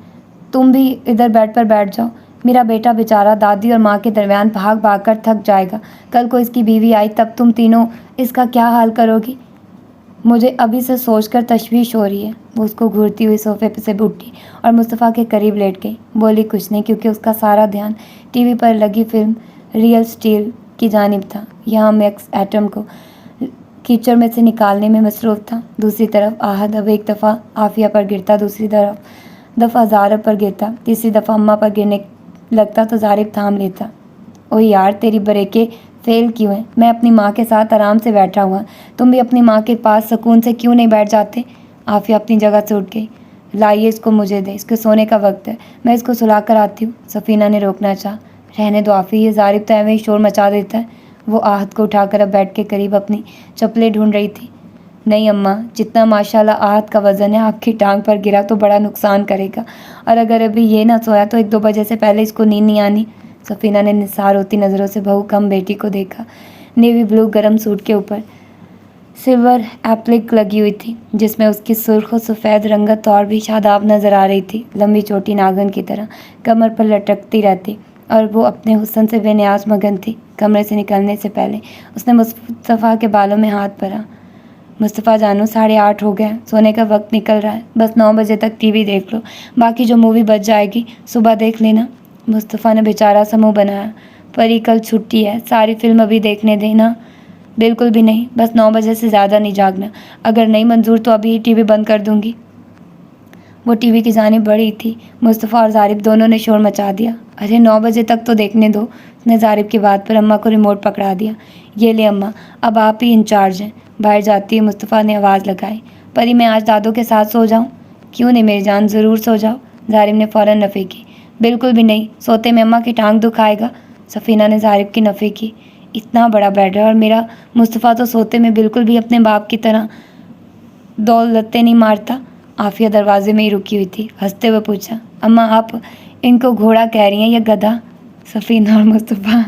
تم بھی ادھر بیڈ پر بیٹھ جاؤ. میرا بیٹا بیچارہ دادی اور ماں کے درمیان بھاگ بھاگ کر تھک جائے گا. کل کو اس کی بیوی آئی تب تم تینوں اس کا کیا حال کرو گی؟ مجھے ابھی سے سوچ کر تشویش ہو رہی ہے. وہ اس کو گھورتی ہوئی صوفے سے اٹھی اور مصطفیٰ کے قریب لیٹ گئی. بولی کچھ نہیں کیونکہ اس کا سارا دھیان ٹی وی پر لگی فلم ریئل اسٹیل کی جانب تھا. یہاں میکس ایٹم کو کیچڑ میں سے نکالنے میں مصروف تھا. دوسری طرف احد اب ایک دفعہ عافیہ پر گرتا، دوسری دفعہ ظارف پر گرتا، تیسری دفعہ اماں پر گرنے لگتا تو ظارف تھام لیتا. اوہ یار تیری بریکیں فیل کیوں ہیں؟ میں اپنی ماں کے ساتھ آرام سے بیٹھا ہوا، تم بھی اپنی ماں کے پاس سکون سے کیوں نہیں بیٹھ جاتے؟ عافیہ اپنی جگہ سے اٹھ گئی. لائیے اس کو مجھے دے، اس کے سونے کا وقت ہے، میں اس کو سلا کر آتی ہوں. سفینہ نے روکنا چاہا. رہنے دو عافیہ، یہ ظارف تو ایویں ہی شور مچا دیتا ہے. وہ احد کو اٹھا کر اب بیڈ کے قریب اپنی چپلیں ڈھونڈ رہی تھی. نہیں اماں، جتنا ماشاءاللہ احد کا وزن ہے آپ کی ٹانگ پر گرا تو بڑا نقصان کرے گا، اور اگر ابھی یہ نہ سویا تو 1-2 بجے سے پہلے اس کو نیند نہیں آنی. سفینہ نے نثار ہوتی نظروں سے بہو کم بیٹی کو دیکھا. نیوی بلو گرم سوٹ کے اوپر سلور ایپلک لگی ہوئی تھی جس میں اس کی سرخ و سفید رنگت اور بھی شاداب نظر آ رہی تھی. لمبی چوٹی ناگن کی طرح کمر پر لٹکتی رہتی اور وہ اپنے حسن سے بے نیاز مگن تھی. کمرے سے نکلنے سے پہلے اس نے مصطفیٰ کے بالوں میں ہاتھ بھرا. مصطفیٰ جانو 8:30 ہو گئے، سونے کا وقت نکل رہا ہے، بس 9 بجے تک ٹی وی دیکھ لو، باقی جو مووی بچ جائے گی صبح دیکھ لینا. مصطفیٰ نے بیچارہ سا منہ بنایا. پری کل چھٹی ہے، ساری فلم ابھی دیکھنے دینا. بالکل بھی نہیں، بس 9 بجے سے زیادہ نہیں جاگنا. اگر نہیں منظور تو ابھی ٹی وی بند کر دوں گی. وہ ٹی وی کی جانب بڑھی تھی. مصطفیٰ اور ظارف دونوں نے شور مچا دیا. ارے 9 بجے تک تو دیکھنے دو. اس نے ظارف کی بات پر اماں کو ریموٹ پکڑا دیا. یہ لے اماں، اب آپ ہی انچارج ہیں. باہر جاتی ہے مصطفیٰ نے آواز لگائی. پری میں آج دادوں کے ساتھ سو جاؤں؟ کیوں نہیں میری جان، ضرور سو جاؤ. ظارف نے فوراً نفی کی. بالکل بھی نہیں، سوتے میں اماں کی ٹانگ دکھائے گا. سفینہ نے ظارف کی نفی کی. اتنا بڑا بیڈ ہے اور میرا مصطفیٰ تو سوتے میں بالکل بھی اپنے باپ کی طرح دولتیں نہیں مارتا. عافیہ دروازے میں ہی رکی ہوئی تھی. ہنستے ہوئے پوچھا. اماں آپ ان کو گھوڑا کہہ رہی ہیں یا گدھا؟ سفینہ اور مصطفیٰ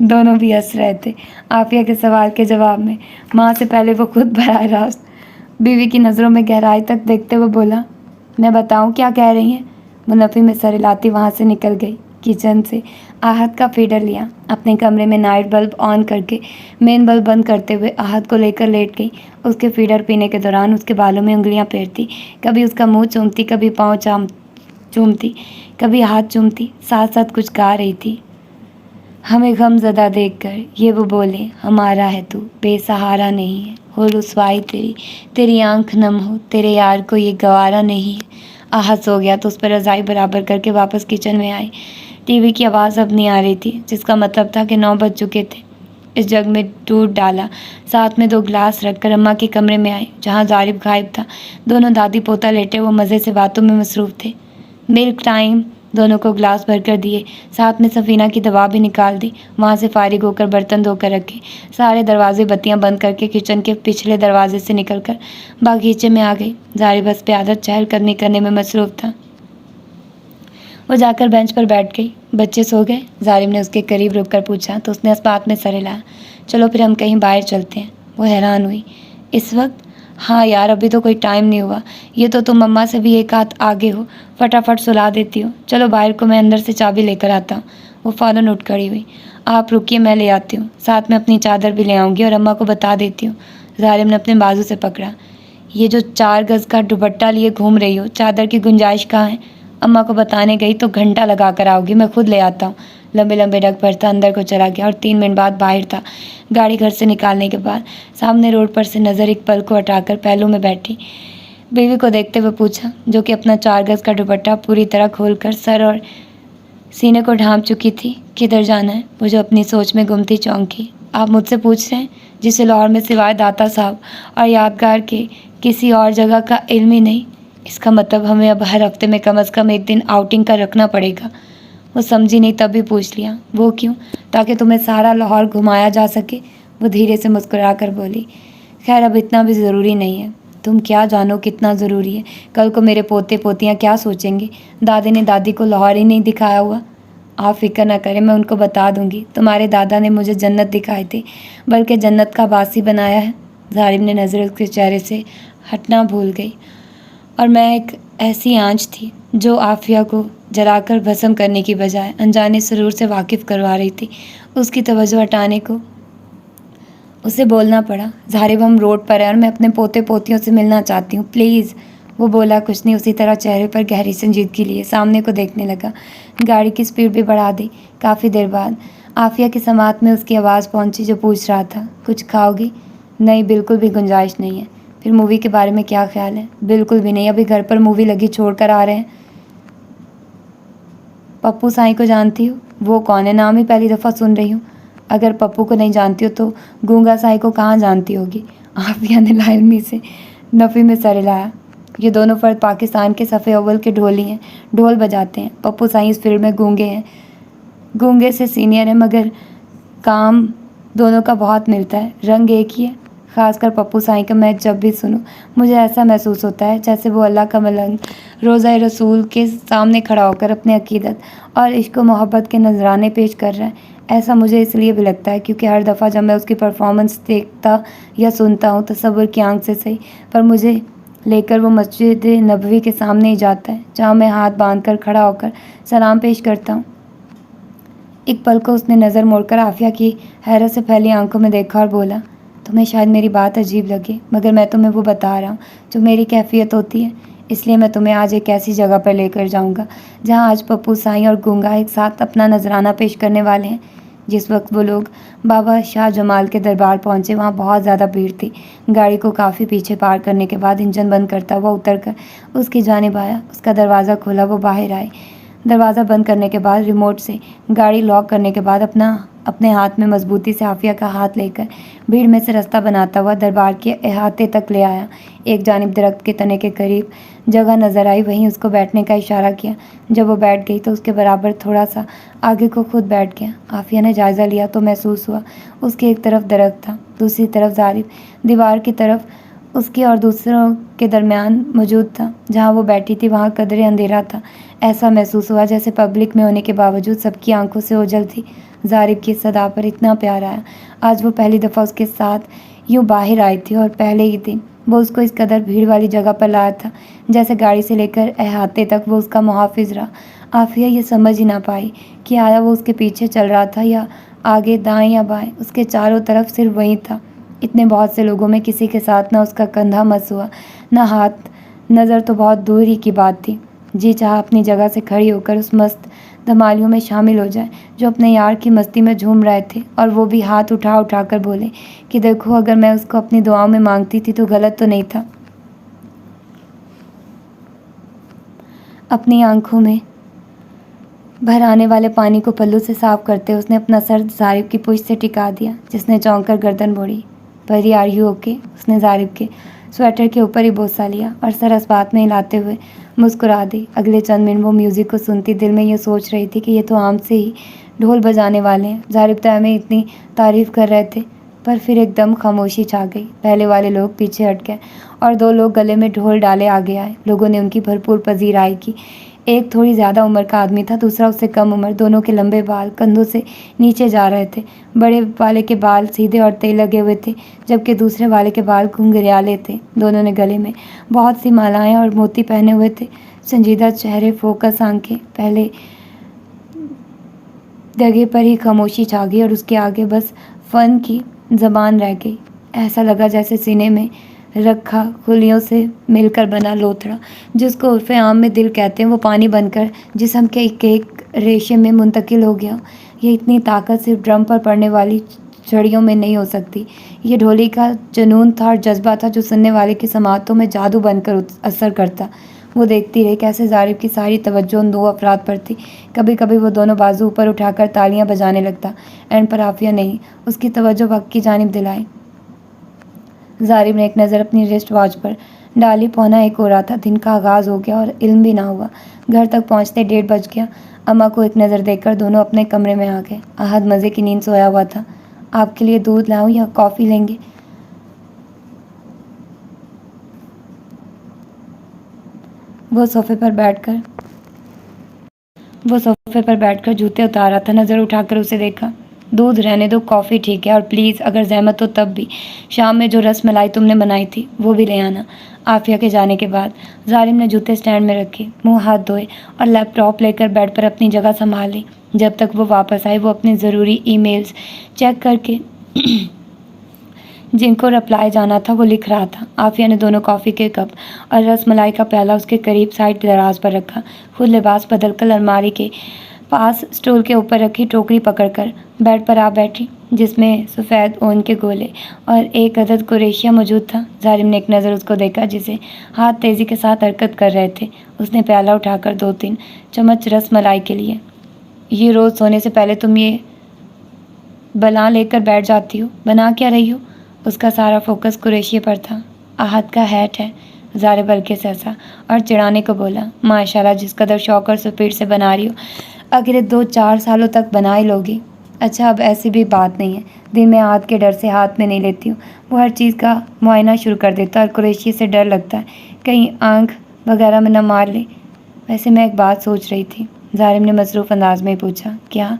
دونوں بھی ہنس رہے تھے عافیہ کے سوال کے جواب میں. ماں سے پہلے وہ خود براہ راست بیوی کی نظروں میں گہرائی تک دیکھتے ہوئے بولا. میں بتاؤں کیا کہہ رہی ہیں؟ وہ نفی میں سر ہلاتی وہاں سے نکل گئی. کچن سے احد کا فیڈر لیا. اپنے کمرے میں نائٹ بلب آن کر کے مین بلب بند کرتے ہوئے احد کو لے کر لیٹ گئی. اس کے فیڈر پینے کے دوران اس کے بالوں میں انگلیاں پھیرتی، کبھی اس کا منہ چومتی، کبھی پاؤں چومتی، کبھی ہاتھ چومتی، ساتھ ساتھ کچھ گا رہی تھی. ہمیں غم زدہ دیکھ کر یہ وہ بولے، ہمارا ہے تو بے سہارا نہیں ہے، ہو رسوائی تیری آنکھ نم ہو، تیرے یار کو یہ گوارا نہیں ہے. احد سو گیا تو اس پر رضائی برابر کر کے واپس کچن میں آئی. ٹی وی کی آواز اب نہیں آ رہی تھی، جس کا مطلب تھا کہ 9 بج چکے تھے۔ اس جگ میں دودھ ڈالا، ساتھ میں 2 گلاس رکھ کر اماں کے کمرے میں آئی جہاں ظارف غائب تھا۔ دونوں دادی پوتا لیٹے وہ مزے سے باتوں میں مصروف تھے۔ ملک ٹائم، دونوں کو گلاس بھر کر دیے، ساتھ میں سفینہ کی دوا بھی نکال دی۔ وہاں سے فارغ ہو کر برتن دھو کر رکھے، سارے دروازے بتیاں بند کر کے کچن کے پچھلے دروازے سے نکل کر باغیچے میں آ گئی۔ ظارف بس پہ عادت چہل قدمی کرنے میں مصروف تھا۔ وہ جا کر بینچ پر بیٹھ گئی۔ بچے سو گئے؟ ظارف نے اس کے قریب رک کر پوچھا تو اس نے اس بات میں سر ہلایا۔ چلو پھر ہم کہیں باہر چلتے ہیں۔ وہ حیران ہوئی۔ اس وقت؟ ہاں یار، ابھی تو کوئی ٹائم نہیں ہوا۔ یہ تو تم اماں سے بھی ایک ہاتھ آگے ہو، فٹافٹ سلا دیتی ہو۔ چلو باہر کو، میں اندر سے چابی لے کر آتا ہوں۔ وہ فوراً اٹھ کھڑی ہوئی۔ آپ رکیے، میں لے آتی ہوں، ساتھ میں اپنی چادر بھی لے آؤں گی اور اماں کو بتا دیتی ہوں۔ ظارف نے اپنے بازو سے پکڑا۔ یہ جو 4 گز کا دوپٹہ لیے گھوم رہی ہو، چادر کی گنجائش کہاں ہے؟ اماں کو بتانے گئی تو گھنٹہ لگا کر آؤ گی، میں خود لے آتا ہوں۔ لمبے لمبے ڈگ بھرتا اندر کو چلا گیا اور 3 منٹ بعد باہر تھا۔ گاڑی گھر سے نکالنے کے بعد سامنے روڈ پر سے نظر ایک پل کو ہٹا کر پہلو میں بیٹھی بیوی کو دیکھتے ہوئے پوچھا، جو کہ اپنا 4 گز کا دوپٹہ پوری طرح کھول کر سر اور سینے کو ڈھانپ چکی تھی۔ کدھر جانا ہے؟ وہ جو اپنی سوچ میں گم تھی چونکی۔ آپ مجھ سے پوچھ رہے ہیں جسے لاہور میں سوائے داتا صاحب اور یادگار کے کسی اور جگہ کا علم ہی نہیں؟ اس کا مطلب ہمیں اب ہر ہفتے میں کم از کم ایک دن آؤٹنگ کا رکھنا پڑے گا۔ وہ سمجھی نہیں تب بھی پوچھ لیا۔ وہ کیوں؟ تاکہ تمہیں سارا لاہور گھمایا جا سکے۔ وہ دھیرے سے مسکرا کر بولی۔ خیر اب اتنا بھی ضروری نہیں ہے۔ تم کیا جانو کتنا ضروری ہے؟ کل کو میرے پوتے پوتیاں کیا سوچیں گے؟ دادے نے دادی کو لاہور ہی نہیں دکھایا ہوا۔ آپ فکر نہ کریں، میں ان کو بتا دوں گی۔ تمہارے دادا نے مجھے جنت دکھائی تھی، بلکہ جنت کا باسی بنایا ہے۔ ظارف نے نظر اس کے چہرے سے ہٹنا بھول گئی۔ اور میں ایک ایسی آنچ تھی جو عافیہ کو جلا کر بھسم کرنے کی بجائے انجانے سرور سے واقف کروا رہی تھی۔ اس کی توجہ ہٹانے کو اسے بولنا پڑا۔ ظارف ہم روڈ پر ہیں اور میں اپنے پوتے پوتیوں سے ملنا چاہتی ہوں، پلیز۔ وہ بولا کچھ نہیں، اسی طرح چہرے پر گہری سنجیدگی لیے سامنے کو دیکھنے لگا۔ گاڑی کی سپیڈ بھی بڑھا دی۔ کافی دیر بعد عافیہ کی سماعت میں اس کی آواز پہنچی جو پوچھ رہا تھا، کچھ کھاؤ گی؟ نہیں، بالکل بھی گنجائش نہیں ہے۔ پھر مووی کے بارے میں کیا خیال ہے؟ بالکل بھی نہیں، ابھی گھر پر مووی لگی چھوڑ کر آ رہے ہیں۔ پپو سائیں کو جانتی ہو؟ وہ کون ہے؟ نام ہی پہلی دفعہ سن رہی ہوں۔ اگر پپو کو نہیں جانتی ہو تو گونگا سائیں کو کہاں جانتی ہوگی؟ عافیہ نے لا علمی سے نفی میں سر ہلایا۔ یہ دونوں فرد پاکستان کے صف اول کے ڈھولی ہیں، ڈھول بجاتے ہیں۔ پپو سائیں اس فیلڈ میں گونگے ہیں، گونگے سے سینئر ہیں، مگر کام دونوں کا بہت ملتا ہے، رنگ ایک ہی ہے۔ خاص کر پپو سائیں کا میں جب بھی سنوں مجھے ایسا محسوس ہوتا ہے جیسے وہ اللہ کا ملنگ روضہ رسول کے سامنے کھڑا ہو کر اپنے عقیدت اور عشق و محبت کے نذرانے پیش کر رہا ہے۔ ایسا مجھے اس لیے بھی لگتا ہے کیونکہ ہر دفعہ جب میں اس کی پرفارمنس دیکھتا یا سنتا ہوں، تصور کی آنکھ سے صحیح پر مجھے لے کر وہ مسجد نبوی کے سامنے ہی جاتا ہے، جہاں میں ہاتھ باندھ کر کھڑا ہو کر سلام پیش کرتا ہوں۔ ایک پل کو اس نے نظر موڑ کر عافیہ کی حیرت سے پھیلی آنکھوں میں دیکھا اور بولا، تمہیں شاید میری بات عجیب لگے، مگر میں تمہیں وہ بتا رہا ہوں جو میری کیفیت ہوتی ہے۔ اس لیے میں تمہیں آج ایک ایسی جگہ پر لے کر جاؤں گا جہاں آج پپو سائیں اور گونگا ایک ساتھ اپنا نذرانہ پیش کرنے والے ہیں۔ جس وقت وہ لوگ بابا شاہ جمال کے دربار پہنچے وہاں بہت زیادہ بھیڑ تھی۔ گاڑی کو کافی پیچھے پار کرنے کے بعد انجن بند کرتا ہوا اتر کر اس کی جانب آیا۔ اس کا دروازہ کھولا، وہ باہر آئی۔ دروازہ بند کرنے کے بعد ریموٹ سے گاڑی لاک کرنے کے بعد اپنے ہاتھ میں مضبوطی سے عافیہ کا ہاتھ لے کر بھیڑ میں سے رستہ بناتا ہوا دربار کے احاطے تک لے آیا۔ ایک جانب درخت کے تنے کے قریب جگہ نظر آئی، وہیں اس کو بیٹھنے کا اشارہ کیا۔ جب وہ بیٹھ گئی تو اس کے برابر تھوڑا سا آگے کو خود بیٹھ گیا۔ عافیہ نے جائزہ لیا تو محسوس ہوا اس کی ایک طرف درخت تھا، دوسری طرف ظارف دیوار کی طرف اس کے اور دوسروں کے درمیان موجود تھا۔ جہاں وہ بیٹھی تھی وہاں قدرے اندھیرا تھا۔ ایسا محسوس ہوا جیسے پبلک میں ہونے کے باوجود سب کی آنکھوں سے اوجھل تھی۔ ظارف کی صدا پر اتنا پیار آیا۔ آج وہ پہلی دفعہ اس کے ساتھ یوں باہر آئی تھی اور پہلے ہی دن وہ اس کو اس قدر بھیڑ والی جگہ پر لایا تھا جیسے گاڑی سے لے کر احاطے تک وہ اس کا محافظ رہا۔ عافیہ یہ سمجھ ہی نہ پائی کہ آیا وہ اس کے پیچھے چل رہا تھا یا آگے، دائیں یا بائیں۔ اس کے چاروں طرف صرف وہی تھا۔ اتنے بہت سے لوگوں میں کسی کے ساتھ نہ اس کا کندھا مس ہوا نہ ہاتھ، نظر تو بہت دور ہی کی بات تھی۔ جی چاہا اپنی جگہ سے کھڑی ہو کر اس مست دھمالیوں میں شامل ہو جائے جو اپنے یار کی مستی میں جھوم رہے تھے، اور وہ بھی ہاتھ اٹھا اٹھا کر بولے کہ دیکھو اگر میں اس کو اپنی دعاؤں میں مانگتی تھی تو غلط تو نہیں تھا۔ اپنی آنکھوں میں بھر آنے والے پانی کو پلو سے صاف کرتے اس نے اپنا سر ظارف کی پشت سے ٹکا دیا، جس نے چونک کر گردن موڑی۔ پری آر یو اوکے؟ اس نے ظارف کے سویٹر کے اوپر ہی بوسہ لیا اور سر اسبات میں ہلاتے ہوئے مسکرا دی۔ اگلے چند منٹ وہ میوزک کو سنتی دل میں یہ سوچ رہی تھی کہ یہ تو عام سے ہی ڈھول بجانے والے ہیں، ظارف تو ہمیں اتنی تعریف کر رہے تھے۔ پر پھر ایک دم خاموشی چھا گئی۔ پہلے والے لوگ پیچھے ہٹ گئے اور دو لوگ گلے میں ڈھول ڈالے آگے آئے۔ لوگوں نے ان کی بھرپور پذیرائی کی۔ ایک تھوڑی زیادہ عمر کا آدمی تھا، دوسرا اس سے کم عمر۔ دونوں کے لمبے بال کندھوں سے نیچے جا رہے تھے۔ بڑے والے کے بال سیدھے اور تیل لگے ہوئے تھے، جبکہ دوسرے والے کے بال گھنگریالے تھے۔ دونوں نے گلے میں بہت سی مالائیں اور موتی پہنے ہوئے تھے۔ سنجیدہ چہرے، فوکس آنکھیں۔ پہلے جگہ پر ہی خاموشی چھا گئی اور اس کے آگے بس فن کی زبان رہ گئی۔ ایسا لگا جیسے سینے میں رکھا خلیوں سے مل کر بنا لوتھڑا، جس کو عرف عام میں دل کہتے ہیں، وہ پانی بن کر جسم کے ایک ایک ریشے میں منتقل ہو گیا۔ یہ اتنی طاقت صرف ڈرم پر پڑنے والی چھڑیوں میں نہیں ہو سکتی۔ یہ ڈھولی کا جنون تھا اور جذبہ تھا جو سننے والے کی سماعتوں میں جادو بن کر اثر کرتا۔ وہ دیکھتی رہی کیسے ظارف کی ساری توجہ ان دو افراد پر تھی۔ کبھی کبھی وہ دونوں بازو اوپر اٹھا کر تالیاں بجانے لگتا۔ اینڈ پر عافیہ نے اس کی توجہ وقت کی جانب دلائی۔ ظارف نے ایک نظر اپنی رسٹ واچ پر ڈالی۔ 1:15 ہو رہا تھا۔ دن کا آغاز ہو گیا اور علم بھی نہ ہوا۔ گھر تک پہنچتے 1:30 بج گیا۔ اماں کو ایک نظر دیکھ کر دونوں اپنے کمرے میں آ گئے۔ احد مزے کی نیند سویا ہوا تھا۔ آپ کے لیے دودھ لاؤں یا کافی لیں گے؟ وہ صوفے پر بیٹھ کر جوتے اتار رہا تھا۔ نظر اٹھا کر اسے دیکھا۔ دودھ رہنے دو، کافی ٹھیک ہے، اور پلیز اگر زحمت ہو تب بھی شام میں جو رس ملائی تم نے بنائی تھی وہ بھی لے آنا۔ عافیہ کے جانے کے بعد ظالم نے جوتے اسٹینڈ میں رکھے، منہ ہاتھ دھوئے اور لیپ ٹاپ لے کر بیڈ پر اپنی جگہ سنبھال لی۔ جب تک وہ واپس آئی وہ اپنے ضروری ای میلز چیک کر کے جن کو رپلائی جانا تھا وہ لکھ رہا تھا۔ عافیہ نے دونوں کافی کے کپ اور رس ملائی کا پیالہ اس کے قریب سائڈ دراز پر رکھا۔ خود لباس بدل کر الماری کے پاس اسٹول کے اوپر رکھی ٹوکری پکڑ کر بیڈ پر آ بیٹھی، جس میں سفید اون کے گولے اور ایک عدد کوریشیا موجود تھا۔ ظالم نے ایک نظر اس کو دیکھا جسے ہاتھ تیزی کے ساتھ حرکت کر رہے تھے۔ اس نے پیالہ اٹھا کر 2-3 چمچ رس ملائی کے لیے۔ یہ روز سونے سے پہلے تم یہ بلاں لے کر بیٹھ جاتی ہو، بنا کیا رہی ہو؟ اس کا سارا فوکس قریشی پر تھا۔ احد کا ہیٹ ہے، ظارف ہلکے سے ہنسا اور چڑھانے کو بولا، ماشاءاللہ جس قدر شوق اور سپیڈ سے بنا رہی ہو، اگلے 2-4 سالوں تک بنا ہی لوگی۔ اچھا اب ایسی بھی بات نہیں ہے، دن میں احد کے ڈر سے ہاتھ میں نہیں لیتی ہوں، وہ ہر چیز کا معائنہ شروع کر دیتا اور قریشی سے ڈر لگتا ہے کہیں آنکھ وغیرہ میں نہ مار لے۔ ویسے میں ایک بات سوچ رہی تھی، ظالم نے مصروف انداز میں پوچھا۔ کیا؟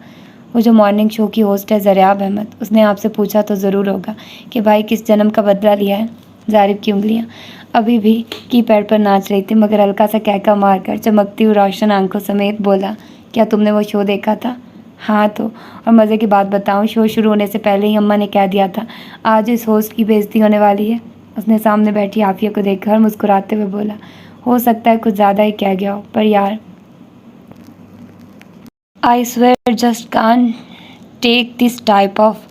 وہ جو مارننگ شو کی ہوسٹ ہے زریاب احمد، اس نے آپ سے پوچھا تو ضرور ہوگا کہ بھائی کس جنم کا بدلہ لیا ہے؟ ظارف کی انگلیاں ابھی بھی کی پیڈ پر ناچ رہی تھی، مگر ہلکا سا کہکا مار کر چمکتی ہوئی روشن آنکھوں سمیت بولا، کیا تم نے وہ شو دیکھا تھا؟ ہاں تو، اور مزے کی بات بتاؤں، شو شروع ہونے سے پہلے ہی اماں نے کہہ دیا تھا آج اس ہوسٹ کی بے عزتی ہونے والی ہے۔ اس نے سامنے بیٹھی عافیہ کو دیکھا اور مسکراتے ہوئے بولا، ہو سکتا ہے کچھ زیادہ ہی کہہ گیا ہو، پر یار I swear just can't take this type of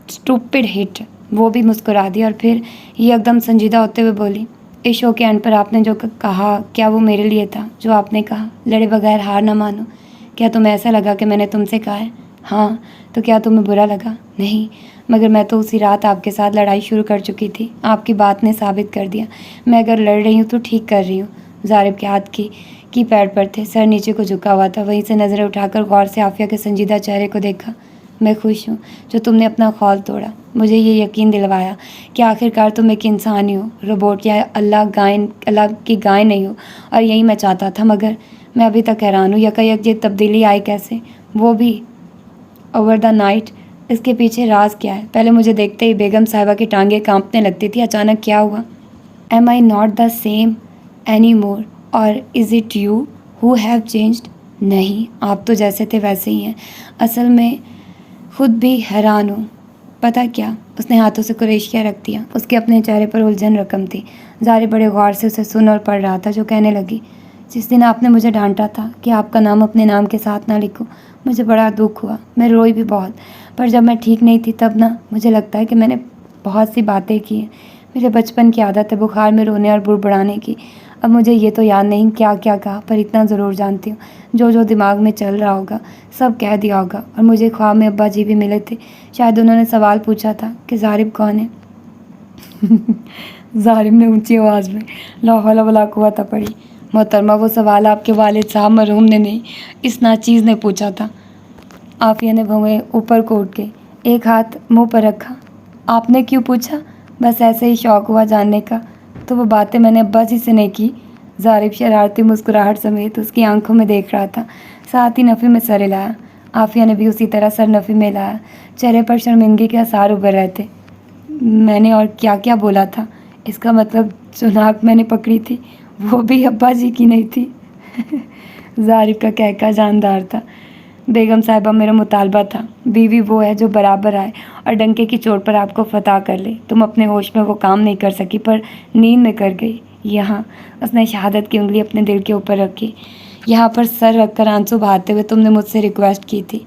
stupid hit۔ وہ بھی مسکرا دی اور پھر یہ ایک دم سنجیدہ ہوتے ہوئے بولی، اس شو کے اینڈ پر آپ نے جو کہا کیا وہ میرے لیے تھا؟ جو آپ نے کہا لڑے بغیر ہار نہ مانو، کیا تمہیں ایسا لگا کہ میں نے تم سے کہا ہے؟ ہاں تو کیا تمہیں برا لگا؟ نہیں، مگر میں تو اسی رات آپ کے ساتھ لڑائی شروع کر چکی تھی، آپ کی بات نے ثابت کر دیا میں اگر لڑ رہی ہوں تو ٹھیک کر رہی ہوں۔ ظارف کے ہاتھ کی پیڈ پر تھے، سر نیچے کو جھکا ہوا تھا، وہیں سے نظریں اٹھا کر غور سے عافیہ کے سنجیدہ چہرے کو دیکھا۔ میں خوش ہوں جو تم نے اپنا خول توڑا، مجھے یہ یقین دلوایا کہ آخرکار تم ایک انسان ہی ہو، روبوٹ یا اللہ کی گائے نہیں ہو، اور یہی میں چاہتا تھا، مگر میں ابھی تک حیران ہوں یکایک یہ تبدیلی آئی کیسے، وہ بھی اوور دا نائٹ۔ اس کے پیچھے راز کیا ہے؟ پہلے مجھے دیکھتے ہی بیگم صاحبہ کی ٹانگیں کانپنے لگتی تھی، اچانک کیا ہوا؟ Am I not the same anymore or is it you who have changed؟ نہیں، آپ تو جیسے تھے ویسے ہی ہیں، اصل میں خود بھی حیران ہوں۔ پتہ کیا؟ اس نے ہاتھوں سے قریشیہ رکھ دیا، اس کے اپنے چہرے پر الجھن رقم تھی۔ ظارف بڑے غور سے اسے سن اور پڑھ رہا تھا جو کہنے لگی، جس دن آپ نے مجھے ڈانٹا تھا کہ آپ کا نام اپنے نام کے ساتھ نہ لکھوں، مجھے بڑا دکھ ہوا، میں روئی بھی بہت، پر جب میں ٹھیک نہیں تھی تب مجھے لگتا ہے کہ میں نے بہت سی باتیں کی ہیں، میرے بچپن کی عادت ہے بخار میں رونے اور بڑبڑانے کی، اب مجھے یہ تو یاد نہیں کیا کیا کہا، پر اتنا ضرور جانتی ہوں جو جو دماغ میں چل رہا ہوگا سب کہہ دیا ہوگا۔ اور مجھے خواب میں ابا جی بھی ملے تھے، شاید انہوں نے سوال پوچھا تھا کہ ظارف کون ہے۔ ظارف نے اونچی آواز میں لا حول ولا قوت پڑھی۔ محترمہ، وہ سوال آپ کے والد صاحب مرحوم نے نہیں، اس ناچیز نے پوچھا تھا۔ عافیہ نے بھویں اوپر کو اٹھ کے ایک ہاتھ منہ پر رکھا۔ آپ نے کیوں پوچھا؟ بس ایسے ہی شوق ہوا جاننے کا۔ تو وہ باتیں میں نے ابا جی سے نہیں کی؟ ظارف شرارتی مسکراہٹ سمیت اس کی آنکھوں میں دیکھ رہا تھا، ساتھ ہی نفی میں سر ہلایا۔ عافیہ نے بھی اسی طرح سر نفی میں لایا، چہرے پر شرمندگی کے آثار ابھر رہے تھے۔ میں نے اور کیا کیا بولا تھا؟ اس کا مطلب جو ناک میں نے پکڑی تھی وہ بھی ابا جی کی نہیں تھی؟ ظارف کا کہکا جاندار تھا۔ بیگم صاحبہ، میرا مطالبہ تھا، بیوی وہ ہے جو برابر آئے اور ڈنکے کی چوٹ پر آپ کو فتح کر لے۔ تم اپنے ہوش میں وہ کام نہیں کر سکی پر نیند میں کر گئی۔ یہاں، اس نے شہادت کی انگلی اپنے دل کے اوپر رکھی، یہاں پر سر رکھ کر آنسو بہاتے ہوئے تم نے مجھ سے ریکویسٹ کی تھی۔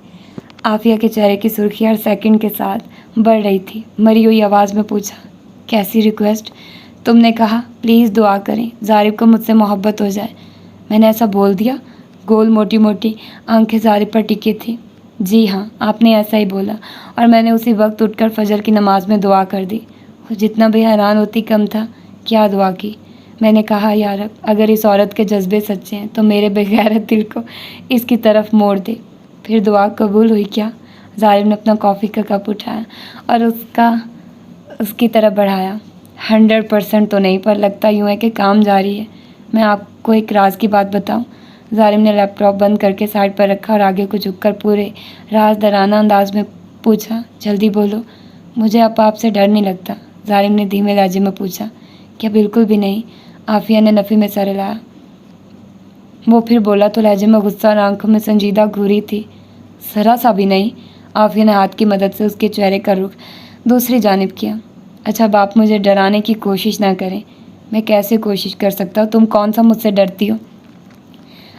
عافیہ کے چہرے کی سرخی ہر سیکنڈ کے ساتھ بڑھ رہی تھی۔ مری ہوئی آواز میں پوچھا، کیسی ریکویسٹ؟ تم نے کہا پلیز دعا کریں ظارف کو مجھ سے محبت ہو جائے۔ میں نے ایسا بول دیا؟ گول موٹی موٹی آنکھیں ظارف پر ٹکی تھی۔ جی ہاں، آپ نے ایسا ہی بولا، اور میں نے اسی وقت اٹھ کر فجر کی نماز میں دعا کر دی۔ وہ جتنا بھی حیران ہوتی کم تھا۔ کیا دعا کی؟ میں نے کہا، یا رب، اگر اس عورت کے جذبے سچے ہیں تو میرے بغیرت دل کو اس کی طرف موڑ دے۔ پھر دعا قبول ہوئی کیا؟ ظارف نے اپنا کافی کا کپ اٹھایا اور اس کی طرف بڑھایا۔ 100% تو نہیں، پر لگتا یوں ہے کہ کام جاری ہے۔ میں آپ کو ایک راز کی بات بتاؤں؟ ظارف نے لیپ ٹاپ بند کر کے سائڈ پر رکھا اور آگے کو جھک کر پورے رازدارانہ انداز میں پوچھا، جلدی بولو۔ مجھے اب آپ سے ڈر نہیں لگتا؟ ظارف نے دھیمے لہجے میں پوچھا۔ کیا بالکل بھی نہیں؟ عافیہ نے نفی میں سر ہلایا۔ وہ پھر بولا تو لہجے میں غصہ اور آنکھوں میں سنجیدہ گھوری تھی۔ ذرا سا بھی نہیں؟ عافیہ نے ہاتھ کی مدد سے اس کے چہرے کا رخ دوسری جانب کیا۔ اچھا، اب آپ مجھے ڈرانے کی کوشش نہ کریں۔ میں کیسے کوشش کر سکتا ہوں؟ تم کون سا مجھ سے ڈرتی ہو؟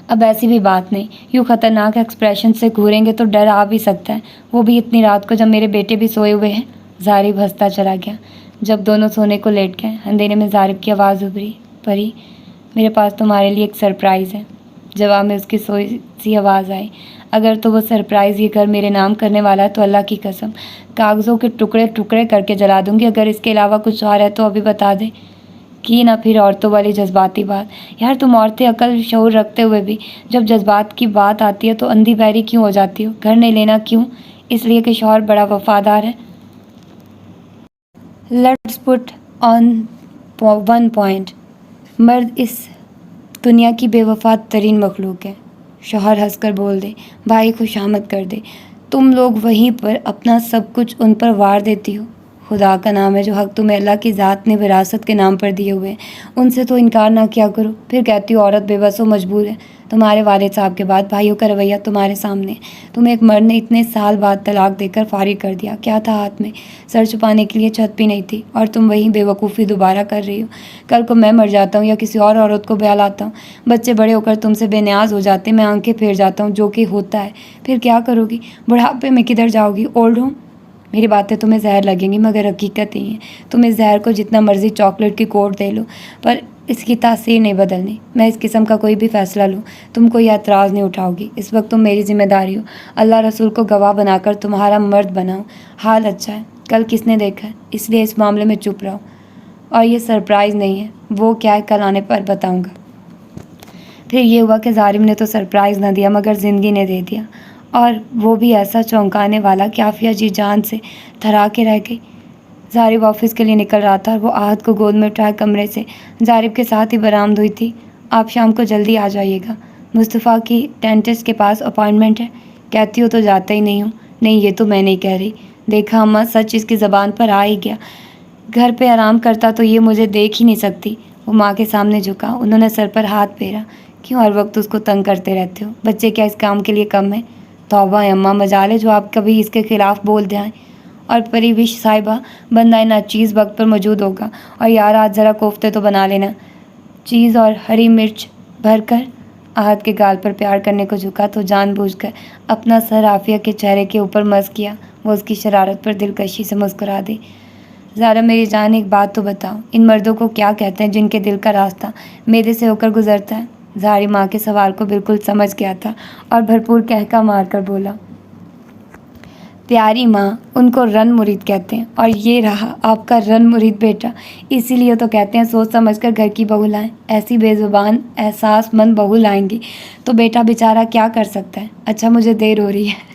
اب ایسی بھی بات نہیں، یوں خطرناک ایکسپریشن سے گھوریں گے تو ڈر آ بھی سکتا ہے، وہ بھی اتنی رات کو جب میرے بیٹے بھی سوئے ہوئے ہیں۔ ظارف ہنستا چلا گیا۔ جب دونوں سونے کو لیٹ گئے، اندھیرے میں ظارف کی آواز ابھری، پری، میرے پاس تمہارے لیے ایک سرپرائز ہے۔ جواب میں اس کی سوئی سی آواز آئی، اگر تو وہ سرپرائز یہ گھر میرے نام کرنے والا ہے تو اللہ کی قسم کاغذوں کے ٹکڑے ٹکڑے کر کے جلا دوں گی۔ اگر اس کے علاوہ کچھ اور ہے تو ابھی بتا دے۔ کی نہ پھر عورتوں والی جذباتی بات۔ یار، تم عورتیں عقل شعور رکھتے ہوئے بھی جب جذبات کی بات آتی ہے تو اندھی بہری کیوں ہو جاتی ہو؟ گھر نہیں لینا کیوں؟ اس لیے کہ شوہر بڑا وفادار ہے؟ Let's put on one point, مرد اس دنیا کی بے وفا ترین مخلوق ہے۔ شوہر ہنس کر بول دے، بھائی خوش آمد کر دے، تم لوگ وہیں پر اپنا سب کچھ ان پر وار دیتی ہو۔ خدا کا نام ہے جو حق تمہیں اللہ کی ذات نے وراثت کے نام پر دیے ہوئے ہیں، ان سے تو انکار نہ کیا کرو۔ پھر کہتی ہو عورت بے بس و مجبور ہے۔ تمہارے والد صاحب کے بعد بھائیوں کا رویہ تمہارے سامنے۔ تمہیں ایک مرد نے اتنے سال بعد طلاق دے کر فارغ کر دیا، کیا تھا ہاتھ میں؟ سر چھپانے کے لیے چھت بھی نہیں تھی، اور تم وہی بے وقوفی دوبارہ کر رہی ہو۔ کل کو میں مر جاتا ہوں یا کسی اور عورت کو بیاہ لاتا ہوں، بچے بڑے ہو کر تم سے بے نیاز ہو جاتے، میں آنکھیں پھیر جاتا ہوں، جو کہ ہوتا ہے، پھر کیا کرو گی؟ بڑھاپے میں کدھر جاؤ گی؟ Old home? میری باتیں تمہیں زہر لگیں گی مگر حقیقت ہی ہے۔ تم اس زہر کو جتنا مرضی چاکلیٹ کی کوٹ دے لو پر اس کی تاثیر نہیں بدلنی۔ میں اس قسم کا کوئی بھی فیصلہ لوں، تم کوئی اعتراض نہیں اٹھاؤ گی۔ اس وقت تم میری ذمہ داری ہو، اللہ رسول کو گواہ بنا کر تمہارا مرد بناؤ۔ حال اچھا ہے، کل کس نے دیکھا ہے، اس لیے اس معاملے میں چپ رہو۔ اور یہ سرپرائز نہیں ہے، وہ کیا ہے کل آنے پر بتاؤں گا۔ پھر یہ ہوا کہ ظالم نے تو سرپرائز نہ دیا مگر زندگی نے دے دیا، اور وہ بھی ایسا چونکانے والا کہ عافیہ جی جان سے تھرا کے رہ گئی۔ ظارف آفس کے لیے نکل رہا تھا اور وہ آہت کو گود میں اٹھائے کمرے سے ظارف کے ساتھ ہی برآمد ہوئی تھی۔ آپ شام کو جلدی آ جائیے گا، مصطفیٰ کی ڈینٹسٹ کے پاس اپائنٹمنٹ ہے۔ کہتی ہو تو جاتا ہی نہیں ہوں۔ نہیں، یہ تو میں نہیں کہہ رہی، دیکھا اماں، سچ اس کی زبان پر آ ہی گیا۔ گھر پہ آرام کرتا تو یہ مجھے دیکھ ہی نہیں سکتی۔ وہ ماں کے سامنے جھکا، انہوں نے سر پر ہاتھ پھیرا۔ کیوں ہر وقت اس کو تنگ کرتے رہتے ہو؟ بچے کیا اس کام کے لیے کم ہیں؟ توبہ اماں، مجال ہے جو آپ کبھی اس کے خلاف بول دیں۔ اور پریوش صاحبہ، بندہ نا چیز وقت پر موجود ہوگا۔ اور یار آج ذرا کوفتے تو بنا لینا، چیز اور ہری مرچ بھر کر۔ آہت کے گال پر پیار کرنے کو جھکا تو جان بوجھ کر اپنا سر عافیہ کے چہرے کے اوپر مس کیا۔ وہ اس کی شرارت پر دلکشی سے مسکرا دی۔ زارب میری جان ایک بات تو بتاؤ، ان مردوں کو کیا کہتے ہیں جن کے دل کا راستہ میدے سے ہو کر گزرتا ہے؟ زہری ماں کے سوال کو بالکل سمجھ گیا تھا اور بھرپور کہکا مار کر بولا، پیاری ماں، ان کو رن مرید کہتے ہیں، اور یہ رہا آپ کا رن مرید بیٹا۔ اسی لیے تو کہتے ہیں سوچ سمجھ کر گھر کی بہو لائیں، ایسی بے زبان احساس مند بہو لائیں گی تو بیٹا بیچارہ کیا کر سکتا ہے۔ اچھا مجھے دیر ہو رہی ہے۔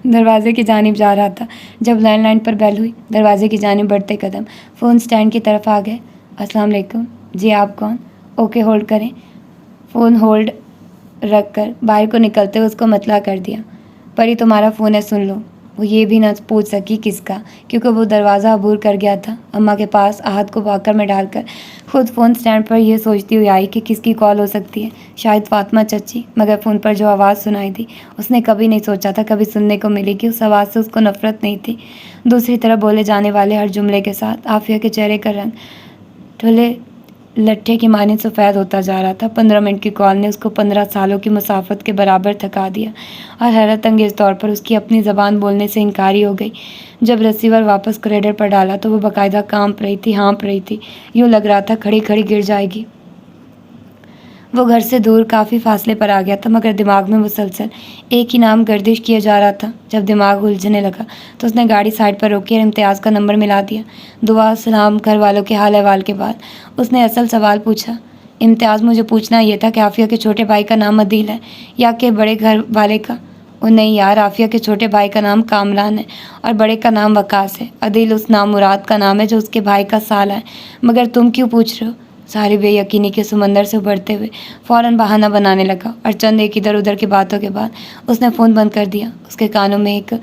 دروازے کی جانب جا رہا تھا جب لینڈ لائن پر بیل ہوئی۔ دروازے کی جانب بڑھتے قدم فون سٹینڈ کی طرف آ گئے۔ السلام علیکم، جی آپ کون؟ اوکے ہولڈ کریں۔ فون ہولڈ رکھ کر باہر کو نکلتے ہوئے اس کو مطلع کر دیا، پری تمہارا فون ہے سن لو۔ وہ یہ بھی نہ پوچھ سکی کس کا، کیونکہ وہ دروازہ عبور کر گیا تھا۔ اماں کے پاس احد کو واکر میں ڈال کر خود فون سٹینڈ پر یہ سوچتی ہوئی آئی کہ کس کی کال ہو سکتی ہے، شاید فاطمہ چچی، مگر فون پر جو آواز سنائی دی اس نے کبھی نہیں سوچا تھا کبھی سننے کو ملے گی۔ اس آواز سے اس کو نفرت نہیں تھی۔ دوسری طرف بولے جانے والے ہر جملے کے ساتھ عافیہ کے چہرے کا رنگ ٹھلے لٹھے کی مانند سفید ہوتا جا رہا تھا۔ 15 منٹ کی کال نے اس کو 15 سالوں کی مسافت کے برابر تھکا دیا اور حیرت انگیز طور پر اس کی اپنی زبان بولنے سے انکاری ہو گئی۔ جب ریسیور واپس کریڈر پر ڈالا تو وہ باقاعدہ کانپ رہی تھی، ہانپ رہی تھی، یوں لگ رہا تھا کھڑی کھڑی گر جائے گی۔ وہ گھر سے دور کافی فاصلے پر آ گیا تھا، مگر دماغ میں مسلسل ایک ہی نام گردش کیے جا رہا تھا۔ جب دماغ الجھنے لگا تو اس نے گاڑی سائڈ پر روکی اور امتیاز کا نمبر ملا دیا۔ دعا سلام گھر والوں کے حال احوال کے بعد اس نے اصل سوال پوچھا، امتیاز مجھے پوچھنا یہ تھا کہ عافیہ کے چھوٹے بھائی کا نام عدیل ہے یا کہ بڑے گھر والے کا؟ او نہیں یار، عافیہ کے چھوٹے بھائی کا نام کامران ہے اور بڑے کا نام وقاص ہے۔ عدیل اس نام مراد کا نام ہے جو اس کے بھائی کا سالہ ہے۔ مگر تم کیوں پوچھ رہے ہو؟ ساری بے یقینی کے سمندر سے ابھرتے ہوئے فوراً بہانہ بنانے لگا اور چند ایک ادھر ادھر کی باتوں کے بعد اس نے فون بند کر دیا۔ اس کے کانوں میں ایک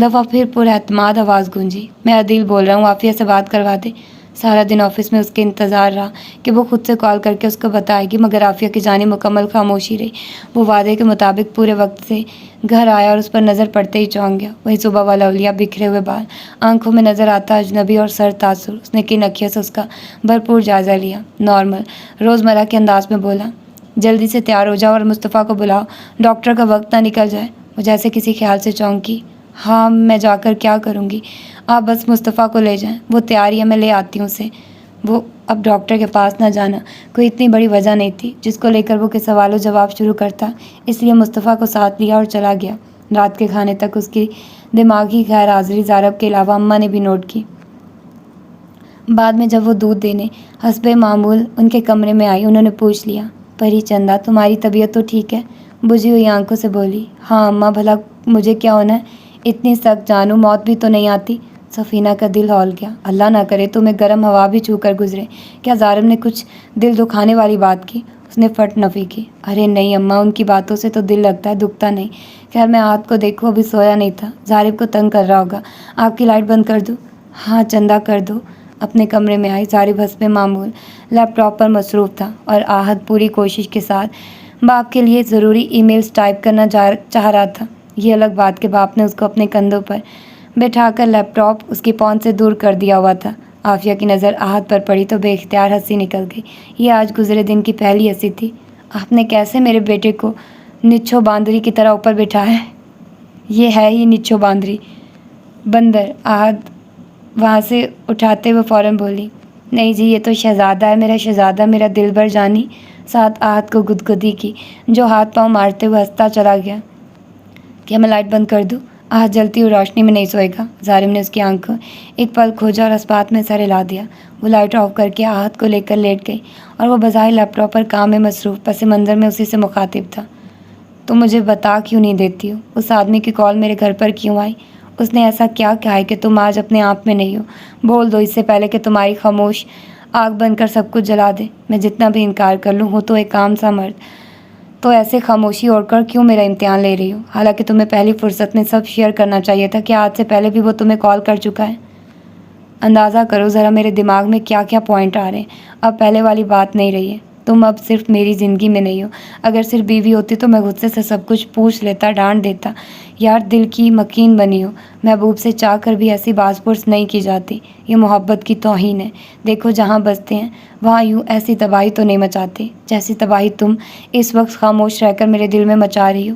دفعہ پھر پر اعتماد آواز گونجی، میں عدیل بول رہا ہوں، عافیہ سے بات کروا دے۔ سارا دن آفس میں اس کے انتظار رہا کہ وہ خود سے کال کر کے اس کو بتائے گی، مگر عافیہ کی جانب مکمل خاموشی رہی۔ وہ وعدے کے مطابق پورے وقت سے گھر آیا اور اس پر نظر پڑتے ہی چونک گیا۔ وہی صبح والا اولیا، بکھرے ہوئے بال، آنکھوں میں نظر آتا اجنبی اور سر تاثر۔ اس نے کن اکھیوں سے اس کا بھرپور جائزہ لیا، نارمل روزمرہ کے انداز میں بولا، جلدی سے تیار ہو جاؤ اور مصطفیٰ کو بلاؤ، ڈاکٹر کا وقت نہ نکل جائے۔ وہ جیسے کسی خیال سے چونکی، ہاں میں جا کر کیا کروں گی، آپ بس مصطفیٰ کو لے جائیں، وہ تیار ہی ہے، میں لے آتی ہوں اسے۔ وہ اب ڈاکٹر کے پاس نہ جانا کوئی اتنی بڑی وجہ نہیں تھی جس کو لے کر وہ کہ سوال و جواب شروع کرتا، اس لیے مصطفیٰ کو ساتھ لیا اور چلا گیا۔ رات کے کھانے تک اس کی دماغی غیر حاضری زارب کے علاوہ اماں نے بھی نوٹ کی۔ بعد میں جب وہ دودھ دینے حسب معمول ان کے کمرے میں آئی، انہوں نے پوچھ لیا، پری چندا تمہاری طبیعت تو ٹھیک ہے؟ بجھی ہوئی آنکھوں سے بولی، ہاں اماں، بھلا مجھے کیا ہونا ہے، اتنی سخت جانوں موت بھی تو نہیں آتی۔ سفینہ کا دل ہول گیا، اللہ نہ کرے تمہیں گرم ہوا بھی چھو کر گزرے۔ کیا زارب نے کچھ دل دکھانے والی بات کی؟ اس نے فٹ نفی کی، ارے نہیں اماں، ان کی باتوں سے تو دل لگتا ہے، دکھتا نہیں۔ خیر میں ہاتھ کو دیکھوں، ابھی سویا نہیں تھا، زارب کو تنگ کر رہا ہوگا، آپ کی لائٹ بند کر دوں؟ ہاں چندہ کر دو۔ اپنے کمرے میں آئی۔ زارب حسب معمول لیپ ٹاپ پر مصروف تھا اور احد پوری کوشش کے ساتھ باپ کے لیے ضروری ای میلز ٹائپ کرنا چاہ رہا تھا۔ یہ الگ بات کہ باپ نے اس کو اپنے کندھوں پر بیٹھا کر لیپ ٹاپ اس کی پہنچ سے دور کر دیا ہوا تھا۔ عافیہ کی نظر احد پر پڑی تو بے اختیار ہنسی نکل گئی۔ یہ آج گزرے دن کی پہلی ہنسی تھی۔ آپ نے کیسے میرے بیٹے کو نچھو باندری کی طرح اوپر بٹھایا ہے؟ یہ ہے ہی نچھو باندری، بندر۔ احد وہاں سے اٹھاتے ہوئے فوراً بولی، نہیں جی یہ تو شہزادہ ہے، میرا شہزادہ، میرا دل بھر جانی۔ ساتھ احد کو گدگدی کی، جو ہاتھ پاؤں مارتے ہوئے ہنستا چلا گیا۔ کیا میں لائٹ بند کر دوں؟ احد جلتی ہوئی روشنی میں نہیں سوئے گا۔ زارب نے اس کی آنکھوں ایک پل کھوجا اور اس بات میں سر ہلا دیا۔ وہ لائٹ آف کر کے احد کو لے کر لیٹ گئی اور وہ بظاہر لیپ ٹاپ پر کام میں مصروف پس منظر میں اسی سے مخاطب تھا۔ تم مجھے بتا کیوں نہیں دیتی ہو اس آدمی کی کال میرے گھر پر کیوں آئی؟ اس نے ایسا کیا کہا ہے کہ تم آج اپنے آپ میں نہیں ہو؟ بول دو اس سے پہلے کہ تمہاری خاموش آگ بن کر سب کچھ جلا دے۔ میں جتنا بھی انکار کر لوں، ہوں تو ایک عام سا مرد، تو ایسے خاموشی اوڑھ کر کیوں میرا امتحان لے رہی ہو؟ حالانکہ تمہیں پہلی فرصت میں سب شیئر کرنا چاہیے تھا کہ آج سے پہلے بھی وہ تمہیں کال کر چکا ہے۔ اندازہ کرو ذرا میرے دماغ میں کیا کیا پوائنٹ آ رہے ہیں۔ اب پہلے والی بات نہیں رہی ہے، تم اب صرف میری زندگی میں نہیں ہو۔ اگر صرف بیوی ہوتی تو میں غصے سے سب کچھ پوچھ لیتا، ڈانٹ دیتا، یار دل کی مکین بنی ہو، محبوب سے چاہ کر بھی ایسی باز پرس نہیں کی جاتی، یہ محبت کی توہین ہے۔ دیکھو جہاں بستے ہیں وہاں یوں ایسی تباہی تو نہیں مچاتے جیسی تباہی تم اس وقت خاموش رہ کر میرے دل میں مچا رہی ہو۔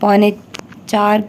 3:45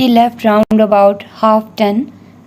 He left round about 10:30।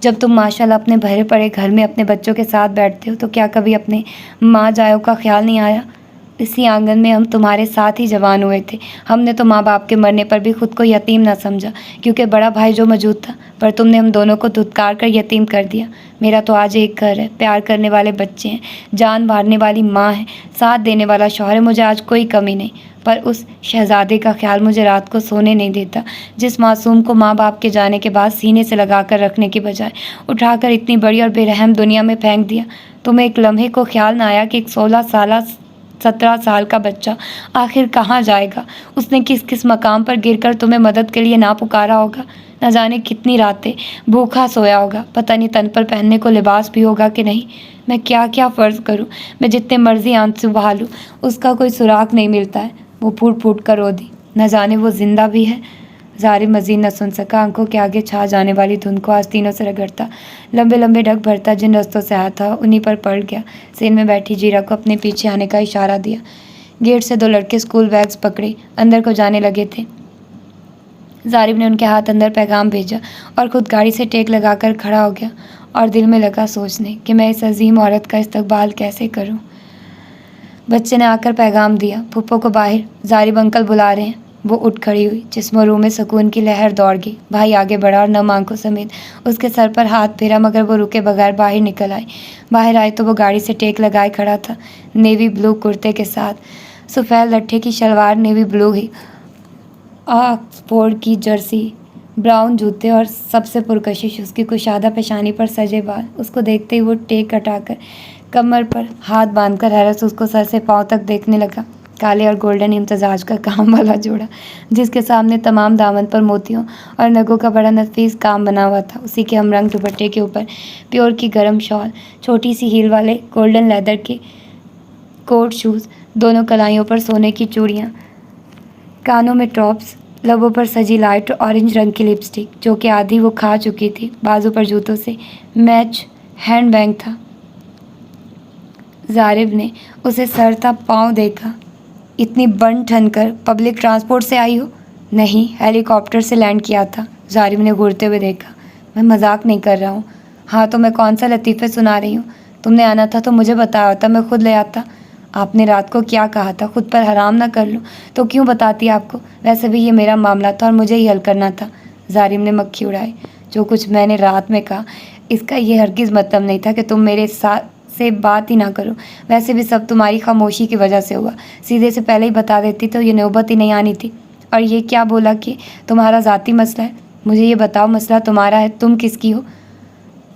جب تم ماشاءاللہ اپنے بھرے پڑے گھر میں اپنے بچوں کے ساتھ بیٹھتے ہو تو کیا کبھی اپنے ماں جاؤ کا خیال نہیں آیا؟ اسی آنگن میں ہم تمہارے ساتھ ہی جوان ہوئے تھے. ہم نے تو ماں باپ کے مرنے پر بھی خود کو یتیم نہ سمجھا کیونکہ بڑا بھائی جو موجود تھا، پر تم نے ہم دونوں کو دھتکار کر یتیم کر دیا. میرا تو آج ایک گھر ہے، پیار کرنے والے بچے ہیں، جان مارنے والی ماں ہے، ساتھ دینے والا شوہر ہے. مجھے آج کوئی کمی نہیں، پر اس شہزادے کا خیال مجھے رات کو سونے نہیں دیتا جس معصوم کو ماں باپ کے جانے کے بعد سینے سے لگا کر رکھنے کی بجائے اٹھا کر اتنی بڑی اور بے رحم دنیا میں پھینک دیا. تمہیں ایک لمحے کو خیال نہ آیا کہ ایک 17 سال کا بچہ آخر کہاں جائے گا؟ اس نے کس کس مقام پر گر کر تمہیں مدد کے لیے نہ پکارا ہوگا؟ نہ جانے کتنی راتیں بھوکا سویا ہوگا. پتہ نہیں تن پر پہننے کو لباس بھی ہوگا کہ نہیں. میں کیا کیا فرض کروں؟ میں جتنے مرضی آنسو بہا لوں اس کا کوئی سراغ نہیں ملتا ہے. وہ پھوٹ پھوٹ کر رو دی. نہ جانے وہ زندہ بھی ہے. ظاہر مزید نہ سن سکا. آنکھوں کے آگے چھا جانے والی دھند کو آستینوں سے رگڑتا لمبے لمبے ڈگ بھرتا جن رستوں سے آیا تھا انہی پر پڑ گیا. سین میں بیٹھی جیرا کو اپنے پیچھے آنے کا اشارہ دیا. گیٹ سے 2 لڑکے اسکول بیگز پکڑے اندر کو جانے لگے تھے. ظارف نے ان کے ہاتھ اندر پیغام بھیجا اور خود گاڑی سے ٹیک لگا کر کھڑا ہو گیا اور دل میں لگا سوچنے کہ میں اس عظیم عورت کا استقبال کیسے کروں. بچے نے آ کر پیغام دیا، پھپھو کو باہر ظارف انکل بلا رہے ہیں. وہ اٹھ کھڑی ہوئی. جسم و روح میں سکون کی لہر دوڑ گئی. بھائی آگے بڑھا اور نم آنکھوں سمیت اس کے سر پر ہاتھ پھیرا مگر وہ رکے بغیر باہر نکل آئی. باہر آئے تو وہ گاڑی سے ٹیک لگائے کھڑا تھا، نیوی بلو کرتے کے ساتھ، سفید لٹھے کی شلوار نیوی بلو ہی، آکسفورڈ کی جرسی، براؤن جوتے اور سب سے پرکشش اس کی کشادہ پیشانی پر سجے بال. اس کو دیکھتے ہی وہ ٹیک ہٹا کر کمر پر ہاتھ باندھ کر حیرت سے اس کو سر سے پاؤں تک دیکھنے لگا. کالے اور گولڈن امتزاج کا کام والا جوڑا جس کے سامنے تمام دامن پر موتیوں اور نگوں کا بڑا نفیس کام بنا ہوا تھا، اسی کے ہم رنگ دوپٹے کے اوپر پیور کی گرم شال، چھوٹی سی ہیل والے گولڈن لیدر کے کوٹ شوز، دونوں کلائیوں پر سونے کی چوڑیاں، کانوں میں ٹاپس، لبوں پر سجی لائٹ اورنج رنگ کی لپسٹک جو کہ آدھی وہ کھا چکی تھی، بازو پر جوتوں سے میچ ہینڈ بیگ تھا. ظارف نے اسے سر تا پاؤں دیکھا. اتنی بن ٹھن کر پبلک ٹرانسپورٹ سے آئی ہو؟ نہیں، ہیلی کاپٹر سے لینڈ کیا تھا. ظارف نے گھورتے ہوئے دیکھا. میں مذاق نہیں کر رہا ہوں. ہاں تو میں کون سا لطیفے سنا رہی ہوں؟ تم نے آنا تھا تو مجھے بتایا ہوتا، میں خود لے آتا. آپ نے رات کو کیا کہا تھا؟ خود پر حرام نہ کر لوں تو کیوں بتاتی آپ کو؟ ویسے بھی یہ میرا معاملہ تھا اور مجھے ہی حل کرنا تھا. ظارف نے مکھی اڑائی. جو کچھ میں نے رات میں کہا اس کا یہ ہرگز مطلب نہیں تھا کہ تم میرے ساتھ سے بات ہی نہ کرو. ویسے بھی سب تمہاری خاموشی کی وجہ سے ہوا. سیدھے سے پہلے ہی بتا دیتی تو یہ نوبت ہی نہیں آنی تھی. اور یہ کیا بولا کہ تمہارا ذاتی مسئلہ ہے؟ مجھے یہ بتاؤ مسئلہ تمہارا ہے، تم کس کی ہو؟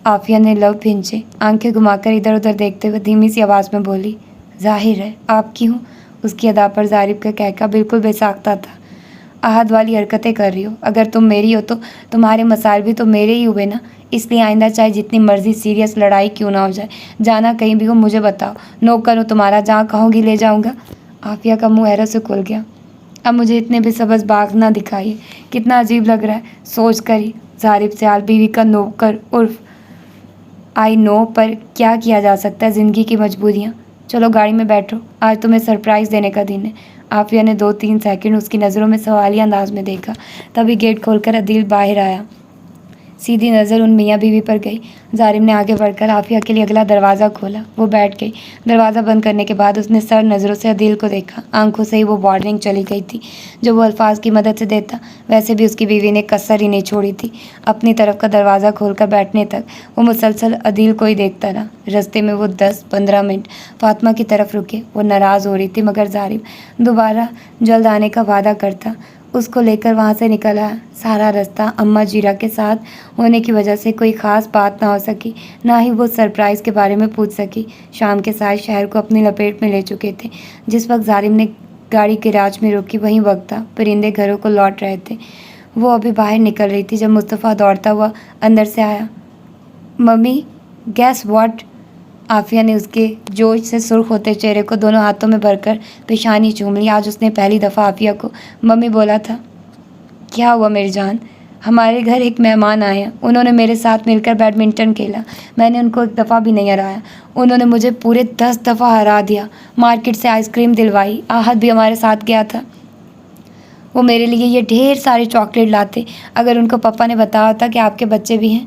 عافیہ نے لب بھنچے، آنکھیں گھما کر ادھر ادھر دیکھتے ہوئے دھیمی سی آواز میں بولی. ظاہر ہے آپ کی ہوں. اس کی ادا پر ظارف کا کہکا بالکل بے ساختہ تھا. احد والی حرکتیں کر رہی ہو. اگر تم میری ہو تو تمہارے مسائل بھی تو میرے ہی ہوئے نا. اس لیے آئندہ چاہے جتنی مرضی سیریس لڑائی کیوں نہ ہو جائے، جانا کہیں بھی ہو مجھے بتاؤ. نوکر ہوں تمہارا، جہاں کہوں گی لے جاؤں گا. عافیہ کا منہ حیرت سے کھل گیا. اب مجھے اتنے بھی سبز باغ نہ دکھائیے، کتنا عجیب لگ رہا ہے سوچ کر ہی. ظارف سیال بیوی کا نوکر عرف آئی نو، پر کیا کیا جا سکتا ہے، زندگی کی مجبوریاں. چلو گاڑی میں بیٹھو، آج تمہیں سرپرائز دینے کا دن ہے. عافیہ نے 2-3 سیکنڈ اس کی نظروں میں سوالیہ انداز میں دیکھا، تبھی گیٹ کھول کر عدیل باہر آیا. سیدھی نظر ان میاں بیوی پر گئی. ظارف نے آگے بڑھ کر عافیہ کے لیے اگلا دروازہ کھولا. وہ بیٹھ گئی. دروازہ بند کرنے کے بعد اس نے سر نظروں سے عدیل کو دیکھا. آنکھوں سے ہی وہ وارننگ چلی گئی تھی جو وہ الفاظ کی مدد سے دیتا. ویسے بھی اس کی بیوی نے کسر ہی نہیں چھوڑی تھی. اپنی طرف کا دروازہ کھول کر بیٹھنے تک وہ مسلسل عدیل کو ہی دیکھتا رہا. رستے میں وہ 10-15 منٹ فاطمہ کی طرف رکے. وہ ناراض ہو رہی تھی مگر ظارف دوبارہ جلد آنے کا وعدہ کرتا اس کو لے کر وہاں سے نکل آیا. سارا رستہ اماں جیرا کے ساتھ ہونے کی وجہ سے کوئی خاص بات نہ ہو سکی، نہ ہی وہ سرپرائز کے بارے میں پوچھ سکی. شام کے سائے شہر کو اپنی لپیٹ میں لے چکے تھے. جس وقت ظارف نے گاڑی گیراج میں روکی وہیں وقت تھا. پرندے گھروں کو لوٹ رہے تھے. وہ ابھی باہر نکل رہی تھی جب مصطفیٰ دوڑتا ہوا اندر سے آیا. Mummy guess what? عافیہ نے اس کے جوش سے سرخ ہوتے چہرے کو دونوں ہاتھوں میں بھر کر پیشانی چوم لی. آج اس نے پہلی دفعہ عافیہ کو ممی بولا تھا. کیا ہوا میری جان؟ ہمارے گھر ایک مہمان آئے ہیں. انہوں نے میرے ساتھ مل کر بیڈمنٹن کھیلا. میں نے ان کو ایک دفعہ بھی نہیں ہرایا. انہوں نے مجھے پورے 10 دفعہ ہرا دیا. مارکیٹ سے آئس کریم دلوائی. احد بھی ہمارے ساتھ گیا تھا. وہ میرے لیے یہ ڈھیر سارے چاکلیٹ لاتے. اگر ان کو پپا نے بتایا ہوتا کہ آپ کے بچے بھی ہیں.